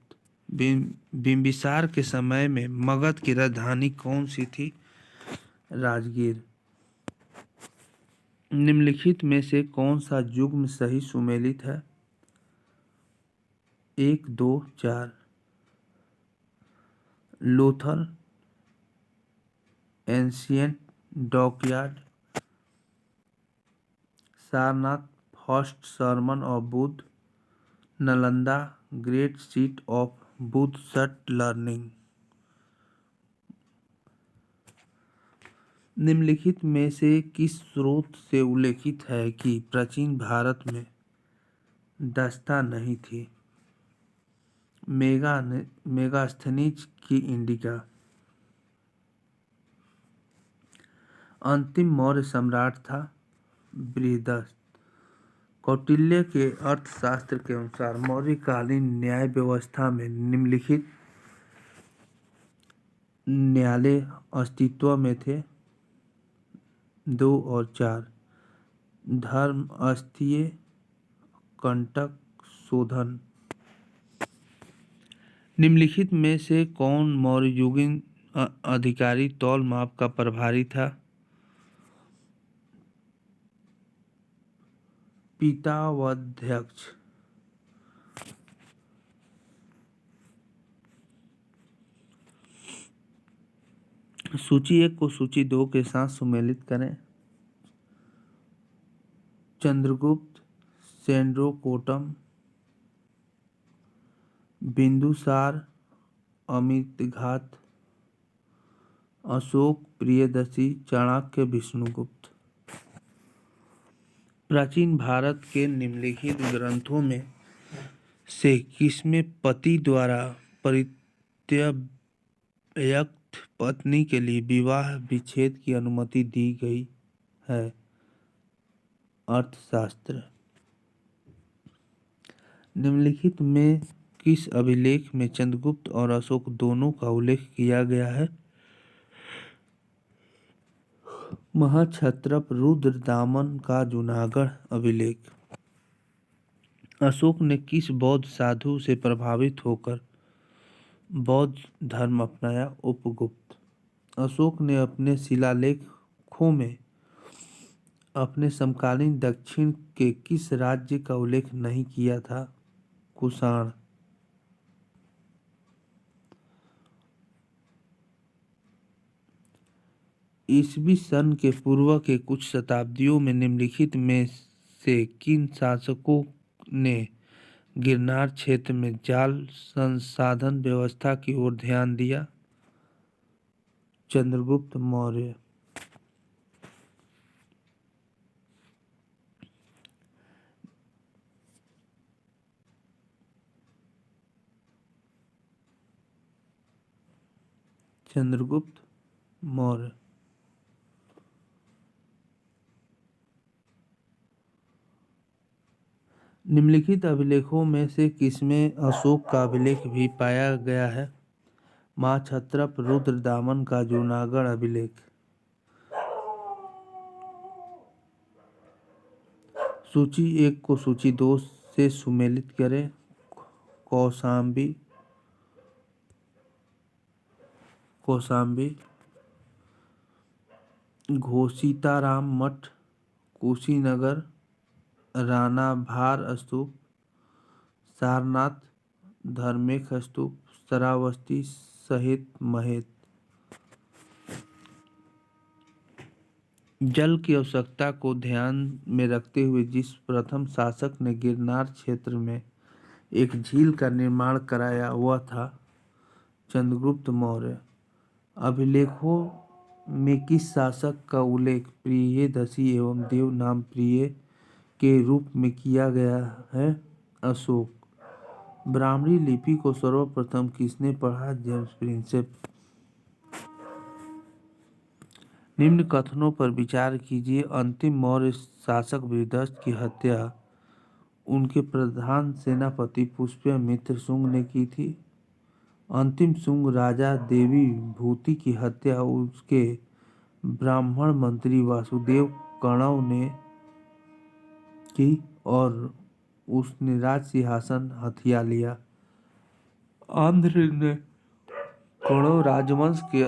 S1: बिंबिसार के समय में मगध की राजधानी कौन सी थी? राजगीर। निम्नलिखित में से कौन सा युग्म सही सुमेलित है? 1, 2, 4। Lothal, ancient dockyard, Sarnath, first sermon of Buddha, Nalanda great seat of Buddhist learning. निम्नलिखित में से किस स्रोत से उल्लेखित है कि प्राचीन भारत में दस्ता नहीं थी? मेगास्थनीज की इंडिका। अंतिम मौर्य सम्राट था बृहदस्त। कौटिल्य के अर्थशास्त्र के अनुसार मौर्यकालीन न्याय व्यवस्था में निम्नलिखित न्यायालय अस्तित्व में थे: 2 और 4। धर्म, अस्थिय, कंटक, शोधन। निम्नलिखित में से कौन मौर्ययुगीन अधिकारी तौल माप का प्रभारी था? पीतावध्यक्ष। सूची 1 को सूची 2 के साथ सुमेलित करें। चंद्रगुप्त, सेंड्रोकोटम, बिंदुसार, अमितघात, अशोक, प्रियदर्शी, चाणक्य, विष्णुगुप्त। प्राचीन भारत के निम्नलिखित ग्रंथों में से किसमें पति द्वारा परित्यक्त पत्नी के लिए विवाह विच्छेद की अनुमति दी गई है? अर्थशास्त्र। निम्नलिखित में किस अभिलेख में चंद्रगुप्त और अशोक दोनों का उल्लेख किया गया है? महाक्षत्रप रुद्रदामन का जूनागढ़ अभिलेख। अशोक ने किस बौद्ध साधु से प्रभावित होकर बौद्ध धर्म अपनाया? उपगुप्त। अशोक ने अपने शिलालेखों में अपने समकालीन दक्षिण के किस राज्य का उल्लेख नहीं किया था? कुषाण। ईसवी सन के पूर्व के कुछ शताब्दियों में निम्नलिखित में से किन शासकों ने गिरनार क्षेत्र में जाल संसाधन व्यवस्था की ओर ध्यान दिया? चंद्रगुप्त मौर्य। चंद्रगुप्त मौर्य। निम्नलिखित अभिलेखों में से किसमें अशोक का अभिलेख भी पाया गया है? महाक्षत्रप रुद्रदामन का जूनागढ़ अभिलेख। सूची 1 को सूची 2 से सुमेलित करें। कौशाम्बी, घोषिताराम मठ, कुशीनगर, राणा भार स्तूप, सारनाथ, धर्मेख स्तूप, श्रावस्ती, सहित महेत। जल की आवश्यकता को ध्यान में रखते हुए जिस प्रथम शासक ने गिरनार क्षेत्र में एक झील का निर्माण कराया वह था चंद्रगुप्त मौर्य। अभिलेखों में किस शासक का उल्लेख प्रियदर्शी एवं देवनाम प्रिय के रूप में किया गया है? अशोक। ब्राह्मणी लिपि को सर्वप्रथम किसने पढ़ा? James Prinsep. निम्न कथनों पर विचार कीजिए। अंतिम मौर्य शासक बृहदस्त की हत्या उनके प्रधान सेनापति पुष्यमित्र शुंग ने की थी। अंतिम शुंग राजा देवी भूति की हत्या उसके ब्राह्मण मंत्री वासुदेव कण्व ने की और उसने राज सिंहासन हथिया लिया। आंध्र ने कण्व राजवंश के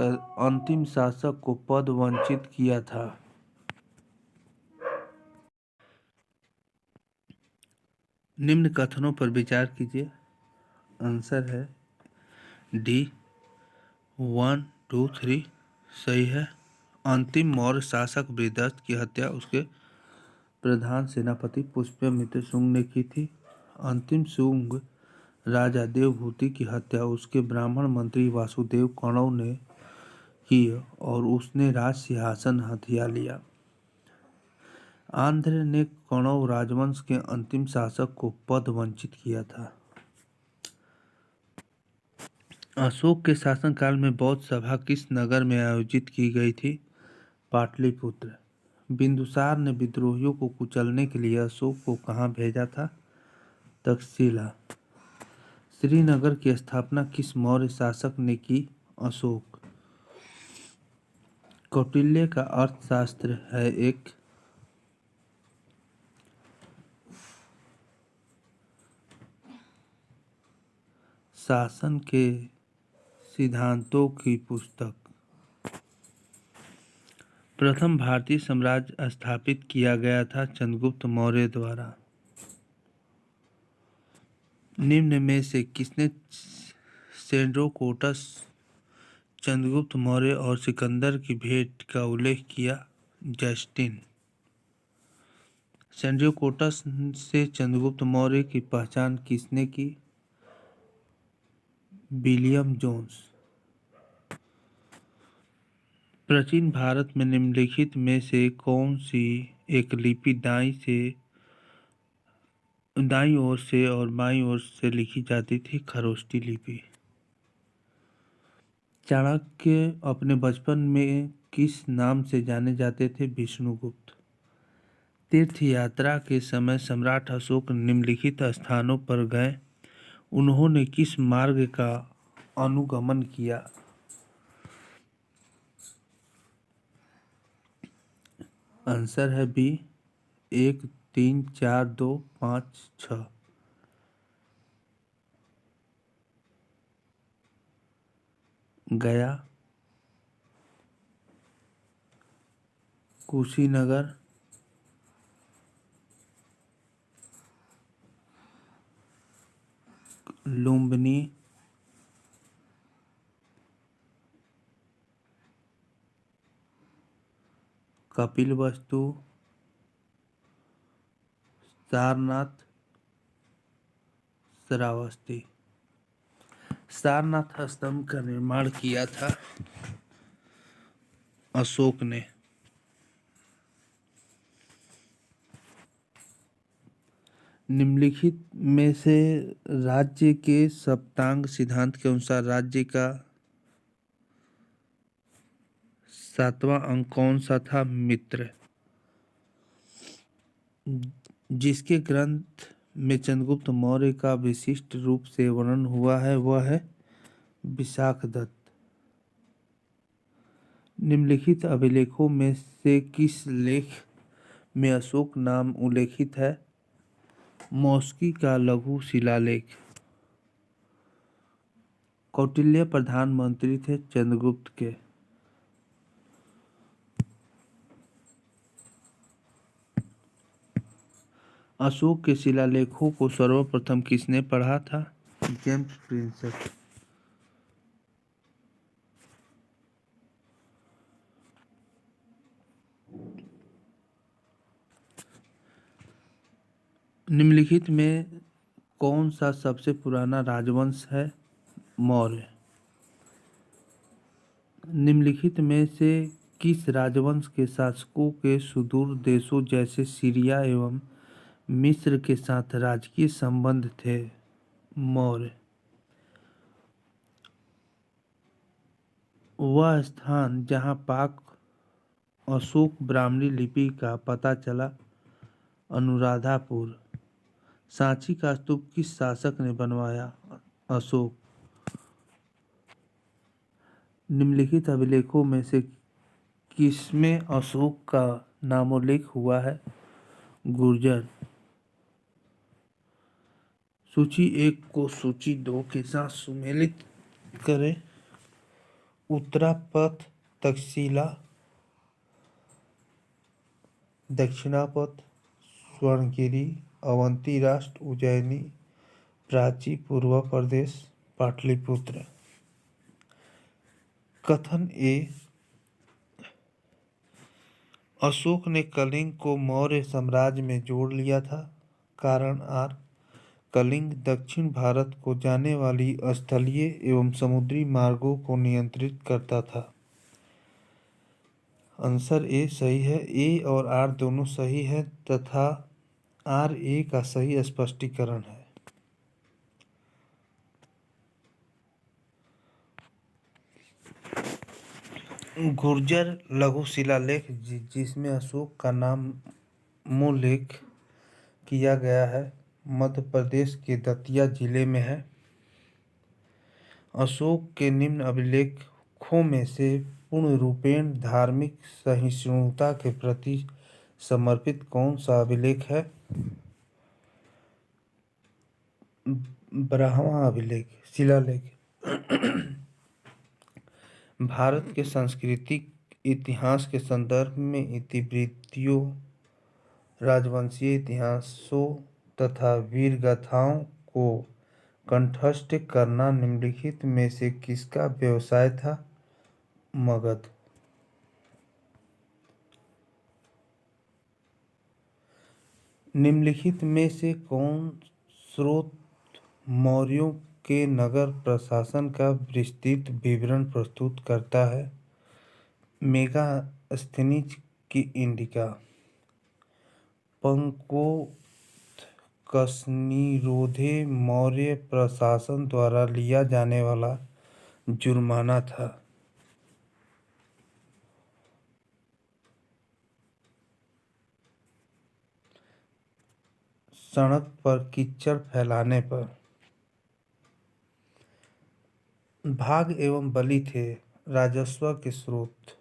S1: अंतिम शासक को पद वंचित किया था। निम्न कथनों पर विचार कीजिए। आंसर है डी 1, 2, 3 सही है। अंतिम मौर्य शासक बृहदस्त की हत्या उसके प्रधान सेनापति पुष्यमित्र शुंग ने की थी। अंतिम शुंग राजा देवभूति की हत्या उसके ब्राह्मण मंत्री वासुदेव कणव ने की और उसने राज सिंहासन हथिया लिया। आंध्र ने कणव राजवंश के अंतिम शासक को पद वंचित किया था। अशोक के शासनकाल में बौद्ध सभा किस नगर में आयोजित की गई थी? पाटलिपुत्र। बिंदुसार ने विद्रोहियों को कुचलने के लिए अशोक को कहाँ भेजा था? तक्षशिला। श्रीनगर की स्थापना किस मौर्य शासक ने की? अशोक। कौटिल्य का अर्थशास्त्र है एक शासन के सिद्धांतों की पुस्तक। प्रथम भारतीय साम्राज्य स्थापित किया गया था चंद्रगुप्त मौर्य द्वारा। निम्न में से किसने सेंड्रोकोटस, चंद्रगुप्त मौर्य और सिकंदर की भेंट का उल्लेख किया? जस्टिन। सेंड्रोकोटस से चंद्रगुप्त मौर्य की पहचान किसने की? William Jones. प्राचीन भारत में निम्नलिखित में से कौन सी एक लिपि दाईं ओर से और बाईं ओर से लिखी जाती थी? खरोष्ठी लिपि। चाणक्य अपने बचपन में किस नाम से जाने जाते थे? विष्णुगुप्त। तीर्थ यात्रा के समय सम्राट अशोक निम्नलिखित स्थानों पर गए, उन्होंने किस मार्ग का अनुगमन किया? आंसर है बी 1, 3, 4, 2, 5, 6। गया, कुशीनगर, लुम्बिनी, कपिलवस्तु, सारनाथ, श्रावस्ती। सारनाथ स्तंभ का निर्माण किया था अशोक ने। निम्नलिखित में से राज्य के सप्तांग सिद्धांत के अनुसार राज्य का 7वां अंक कौन सा था? मित्र। जिसके ग्रंथ में चंद्रगुप्त मौर्य का विशिष्ट रूप से वर्णन हुआ है वह है विशाखदत्त। निम्नलिखित अभिलेखों में से किस लेख में अशोक नाम उल्लेखित है? मौस्की का लघु शिलालेख। कौटिल्य प्रधानमंत्री थे चंद्रगुप्त के। अशोक के शिलालेखों को सर्वप्रथम किसने पढ़ा था? James Prinsep. निम्नलिखित में कौन सा सबसे पुराना राजवंश है? मौर्य। निम्नलिखित में से किस राजवंश के शासकों के सुदूर देशों जैसे सीरिया एवं मिस्र के साथ राजकीय संबंध थे? मौर्य। वह स्थान जहाँ पाक अशोक ब्राह्मणी लिपि का पता चला? अनुराधापुर। सांची का स्तूप किस शासक ने बनवाया? अशोक। निम्नलिखित अभिलेखों में से किसमें अशोक का नामोल्लेख हुआ है? गुर्जर। सूची 1 को सूची 2 के साथ सुमेलित करें। उत्तरापथ, तक्षशिला, दक्षिणापथ, स्वर्णगिरी, अवंती राष्ट्र, उज्जैनी, प्राची, पूर्व प्रदेश, पाटलिपुत्र। कथन ए, अशोक ने कलिंग को मौर्य साम्राज्य में जोड़ लिया था। कारण आर, कलिंग दक्षिण भारत को जाने वाली स्थलीय एवं समुद्री मार्गों को नियंत्रित करता था। आंसर ए सही है। ए और आर दोनों सही है तथा आर ए का सही स्पष्टीकरण है। गुर्जर लघु शिलालेख जिसमें अशोक का नाम उल्लेख किया गया है, मध्य प्रदेश के दतिया जिले में है। अशोक के निम्न अभिलेखों में से पूर्ण रूपेण धार्मिक सहिष्णुता के प्रति समर्पित कौन सा अभिलेख है? ब्राह्मण अभिलेख शिलालेख। भारत के सांस्कृतिक इतिहास के संदर्भ में इतिवृत्तियों, राजवंशीय इतिहासों तथा वीर गाथाओं को कंठस्थ करना निम्नलिखित में से किसका व्यवसाय था? मगध। निम्नलिखित में से कौन स्रोत मौर्यों के नगर प्रशासन का विस्तृत विवरण प्रस्तुत करता है? मेगास्थनीज की इंडिका। पंकोत्कसनिरोधे मौर्य प्रशासन द्वारा लिया जाने वाला जुर्माना था। सड़क पर कीचड़ फैलाने पर। भाग एवं बलि थे राजस्व के स्रोत।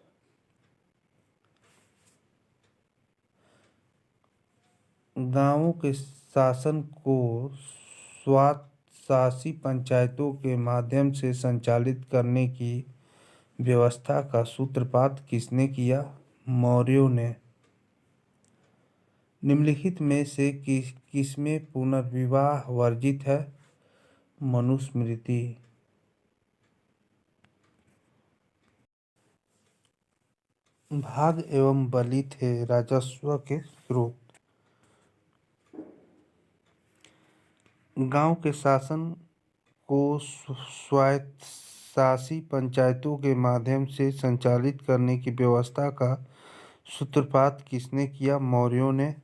S1: गांवों के शासन को स्वशासी पंचायतों के माध्यम से संचालित करने की व्यवस्था का सूत्रपात किसने किया? मौर्यों ने। निम्नलिखित में से किसमें पुनर्विवाह वर्जित है? मनुस्मृति। भाग एवं बलि थे राजस्व के स्रोत। गांव के शासन को स्वायत्तशासी पंचायतों के माध्यम से संचालित करने की व्यवस्था का सूत्रपात किसने किया? मौर्यों ने।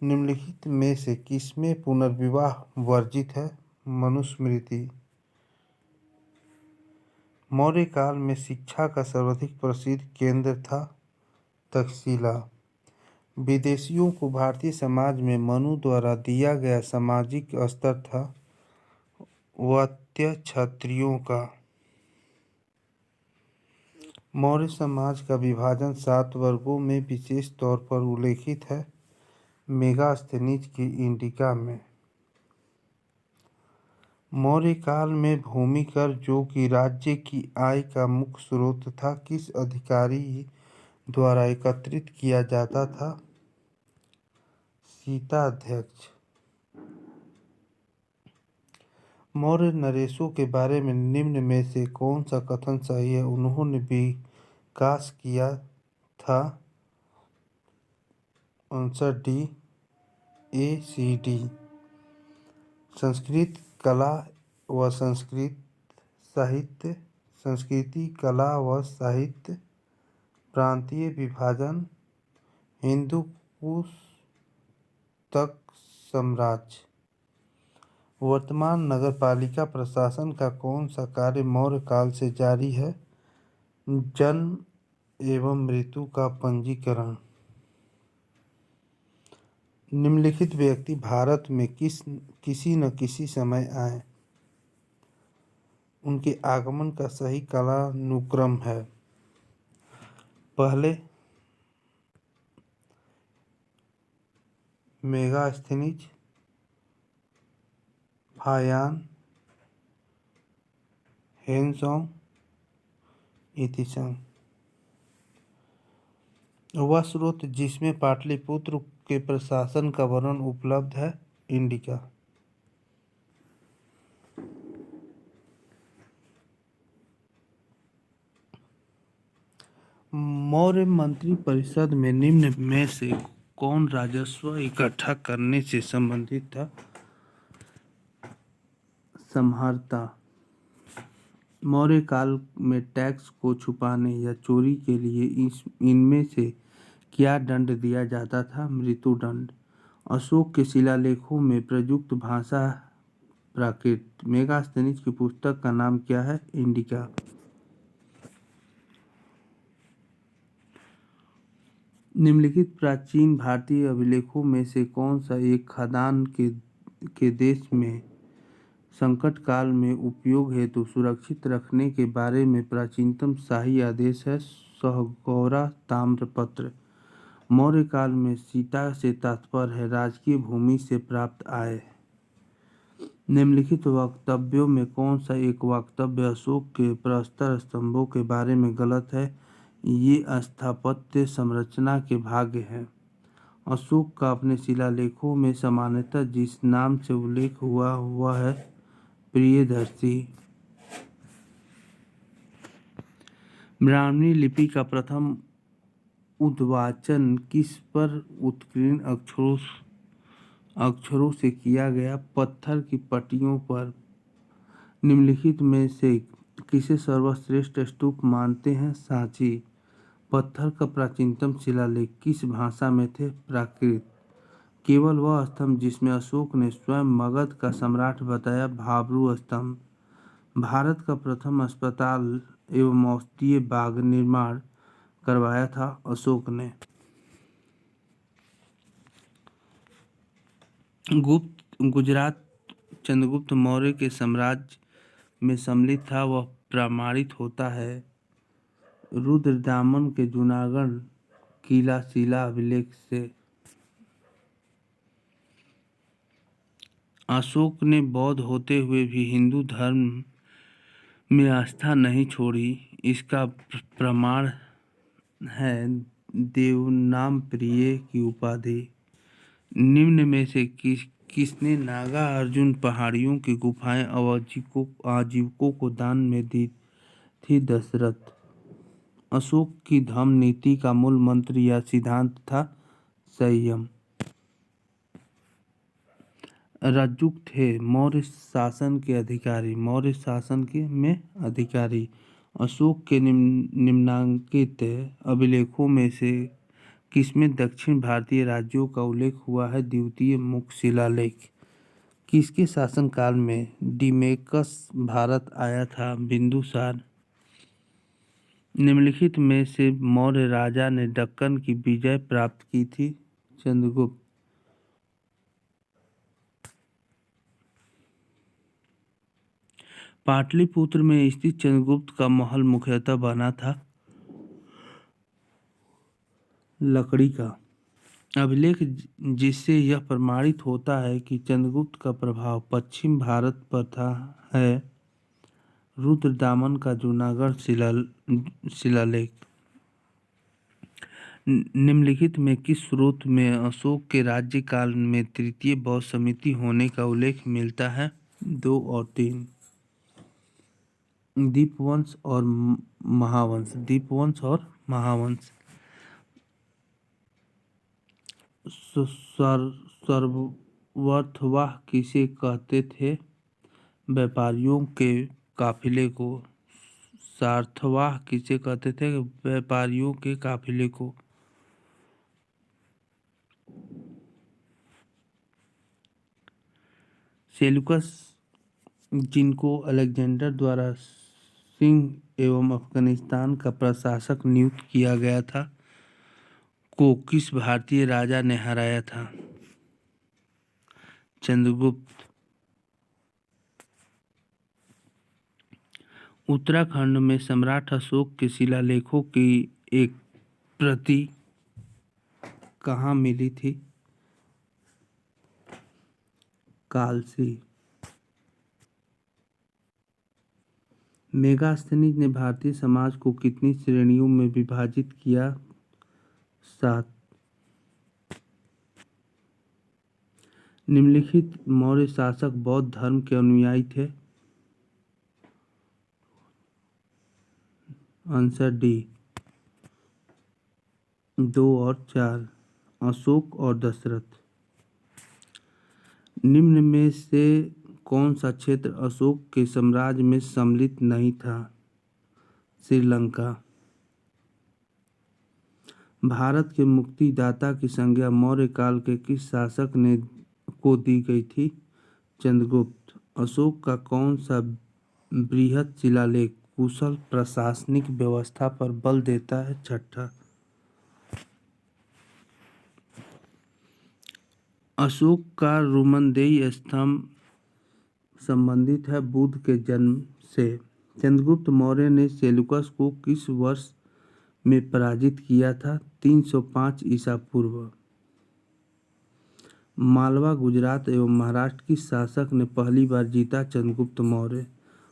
S1: निम्नलिखित में से किसमें पुनर्विवाह वर्जित है? मनुस्मृति। मौर्य काल में शिक्षा का सर्वाधिक प्रसिद्ध केंद्र था तक्षशिला। विदेशियों को भारतीय समाज में मनु द्वारा दिया गया सामाजिक स्तर था वत्य क्षत्रियों का। मौर्य समाज का विभाजन 7 वर्गों में विशेष तौर पर उल्लेखित है मेगास्थनीज की इंडिका में। मौर्य काल में भूमि कर, जो कि राज्य की आय का मुख्य स्रोत था, किस अधिकारी द्वारा एकत्रित किया जाता था? शीताध्यक्ष। मौर्य नरेशों के बारे में निम्न में से कौन सा कथन सही है? उन्होंने विकास किया था। आंसर डी, ए, सी, डी। संस्कृत कला व संस्कृति कला व साहित्य, प्रांतीय विभाजन, हिंदू कुश तक साम्राज्य। वर्तमान नगरपालिका प्रशासन का कौन सा कार्य मौर्य काल से जारी है? जन्म एवं मृत्यु का पंजीकरण। निम्नलिखित व्यक्ति भारत में किसी न किसी समय आए। उनके आगमन का सही कालानुक्रम है। पहले मेगास्थनीज, फायान, हेनसोंग, इतिसंग। वह स्रोत जिसमें पाटलिपुत्र के प्रशासन का वर्णन उपलब्ध है? इंडिका। मौर्य मंत्री परिषद में निम्न में से कौन राजस्व इकट्ठा करने से संबंधित था? सम्हर्ता। मौर्य काल में टैक्स को छुपाने या चोरी के लिए इनमें से क्या दंड दिया जाता था? मृत्युदंड। अशोक के शिलालेखों में प्रयुक्त भाषा प्राकृत। मेगास्थनीज की पुस्तक का नाम क्या है? इंडिका। निम्नलिखित प्राचीन भारतीय अभिलेखों में से कौन सा एक खदान के देश में संकट काल में उपयोग हेतु सुरक्षित रखने के बारे में प्राचीनतम शाही आदेश है? सहगौरा ताम्रपत्र। मौर्य काल में सीता से तात्पर्य है राजकीय भूमि से प्राप्त आय। निम्नलिखित वक्तव्यों में कौन सा एक वक्तव्य अशोक के प्रस्तर स्तंभों के बारे में गलत है? ये स्थापत्य संरचना के भाग हैं। अशोक का अपने शिलालेखों में सामान्यतः जिस नाम से उल्लेख हुआ वह है प्रियदर्शी। ब्राह्मणी लिपि का प्रथम उद्वाचन किस पर उत्कीर्ण अक्षरों से किया गया? पत्थर की पट्टियों पर। निम्नलिखित में से किसे सर्वश्रेष्ठ स्तूप मानते हैं? सांची। पत्थर का प्राचीनतम शिलालेख किस भाषा में थे? प्राकृत। केवल वह स्तंभ जिसमें अशोक ने स्वयं मगध का सम्राट बताया? भाब्रू स्तंभ। भारत का प्रथम अस्पताल एवं औषधीय बाग निर्माण करवाया था? अशोक ने। गुजरात चंद्रगुप्त मौर्य के साम्राज्य में सम्मिलित था, वह प्रमाणित होता है रुद्रदामन के जूनागढ़ किला शिला अभिलेख से। अशोक ने बौद्ध होते हुए भी हिंदू धर्म में आस्था नहीं छोड़ी। इसका प्रमाण है देवनाम प्रिय की उपाधि। निम्न में से किसने नागा अर्जुन पहाड़ियों की गुफाएं आजीविकों को दान में दी थी? दशरथ। अशोक की धम्म नीति का मूल मंत्र या सिद्धांत था? संयम। रज्जुक थे मौर्य शासन के अधिकारी। मौर्य शासन के में अधिकारी। अशोक के निम्नांकित अभिलेखों में से किसमें दक्षिण भारतीय राज्यों का उल्लेख हुआ है? द्वितीय मुख्य शिलालेख। किसके शासनकाल में डिमेकस भारत आया था? बिंदुसार। निम्नलिखित में से मौर्य राजा ने दक्कन की विजय प्राप्त की थी? चंद्रगुप्त। पाटलिपुत्र में स्थित चंद्रगुप्त का महल मुख्यतः बना था लकड़ी का। अभिलेख जिससे यह प्रमाणित होता है कि चंद्रगुप्त का प्रभाव पश्चिम भारत पर था है रुद्रदामन का जूनागढ़ शिलालेख। निम्नलिखित में किस स्रोत में अशोक के राज्यकाल में तृतीय बौद्ध समिति होने का उल्लेख मिलता है? 2 और 3। दीपवंश और महावंश। दीपवंश और महावंश। सर्वर्थवाह किसे कहते थे? व्यापारियों के काफिले को। सार्थवाह किसे कहते थे? व्यापारियों के काफिले को। सेल्यूकस जिनको अलेक्जेंडर द्वारा सिंह एवं अफगानिस्तान का प्रशासक नियुक्त किया गया था को किस भारतीय राजा ने हराया था? चंद्रगुप्त। उत्तराखंड में सम्राट अशोक के शिलालेखों की एक प्रति कहाँ मिली थी? कालसी। मेगास्थनीज ने भारतीय समाज को कितनी श्रेणियों में विभाजित किया? 7। निम्नलिखित मौर्य शासक बौद्ध धर्म के अनुयायी थे? आंसर डी 2 और 4। अशोक और दशरथ। निम्न में से कौन सा क्षेत्र अशोक के साम्राज्य में सम्मिलित नहीं था? श्रीलंका। भारत के मुक्तिदाता की संज्ञा मौर्य काल के किस शासक ने को दी गई थी? चंद्रगुप्त। अशोक का कौन सा बृहत शिलालेख कुशल प्रशासनिक व्यवस्था पर बल देता है? छठा। अशोक का रुमनदेही स्तंभ संबंधित है बुद्ध के जन्म से। चंद्रगुप्त मौर्य ने सेल्यूकस को किस वर्ष में पराजित किया था? 305 ईसा पूर्व। मालवा, गुजरात एवं महाराष्ट्र किस शासक ने पहली बार जीता? चंद्रगुप्त मौर्य।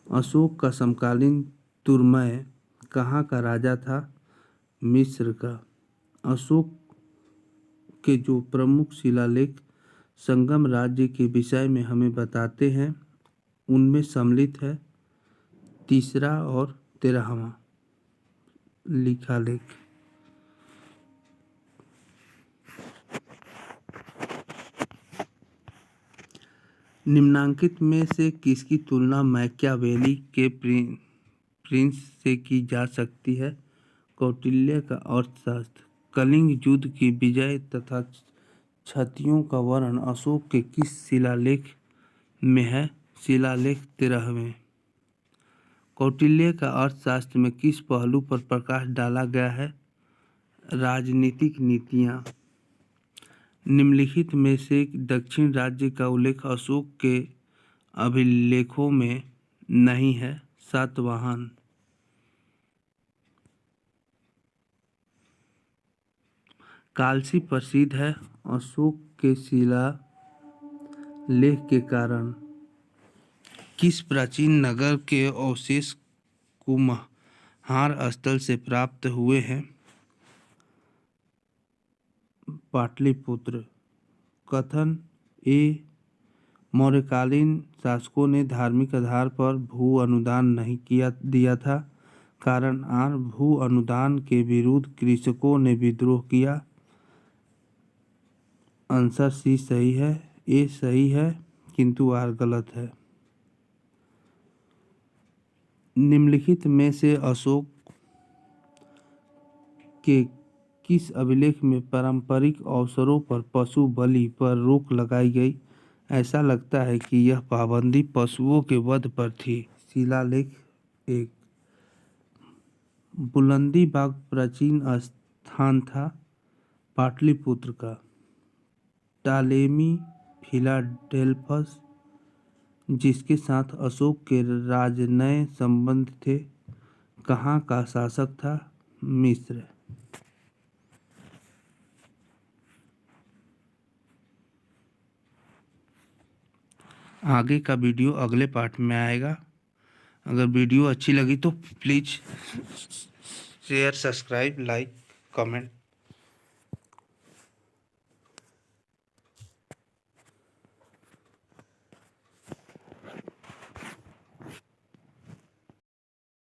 S1: अशोक का समकालीन तुर्मय कहाँ का राजा था? मिस्र का। अशोक के जो प्रमुख शिलालेख संगम राज्य के विषय में हमें बताते हैं उनमें सम्मिलित है तीसरा और 13वां लिखालेख। निम्नांकित में से किसकी तुलना मैकियावेली के प्रिंस से की जा सकती है? कौटिल्य का अर्थशास्त्र। कलिंग युद्ध की विजय तथा क्षतियों का वर्णन अशोक के किस शिलालेख में है? शिलालेख 13वें। कौटिल्य का अर्थशास्त्र में किस पहलू पर प्रकाश डाला गया है? राजनीतिक नीतियाँ। निम्नलिखित में से दक्षिण राज्य का उल्लेख अशोक के अभिलेखों में नहीं है? सातवाहन। कालसी प्रसिद्ध है अशोक के शिलालेख के कारण। किस प्राचीन नगर के अवशेष कुम्हार स्थल से प्राप्त हुए हैं? पाटलिपुत्र। कथन ए मौर्यकालीन शासकों ने धार्मिक आधार पर भू अनुदान नहीं दिया था। कारण आर भू अनुदान के विरुद्ध कृषकों ने विद्रोह किया। आंसर सी सही है। ए सही है किंतु आर गलत है। निम्नलिखित में से अशोक के किस अभिलेख में पारंपरिक अवसरों पर पशु बलि पर रोक लगाई गई? ऐसा लगता है कि यह पाबंदी पशुओं के वध पर थी। शिलालेख 1। बुलंदी बाग प्राचीन स्थान था पाटलिपुत्र का। टालेमी फिलाडेल्फस जिसके साथ अशोक के राजनय संबंध थे कहाँ का शासक था? मिस्र। आगे का वीडियो अगले पार्ट में आएगा। अगर वीडियो अच्छी लगी तो please share, subscribe, like, comment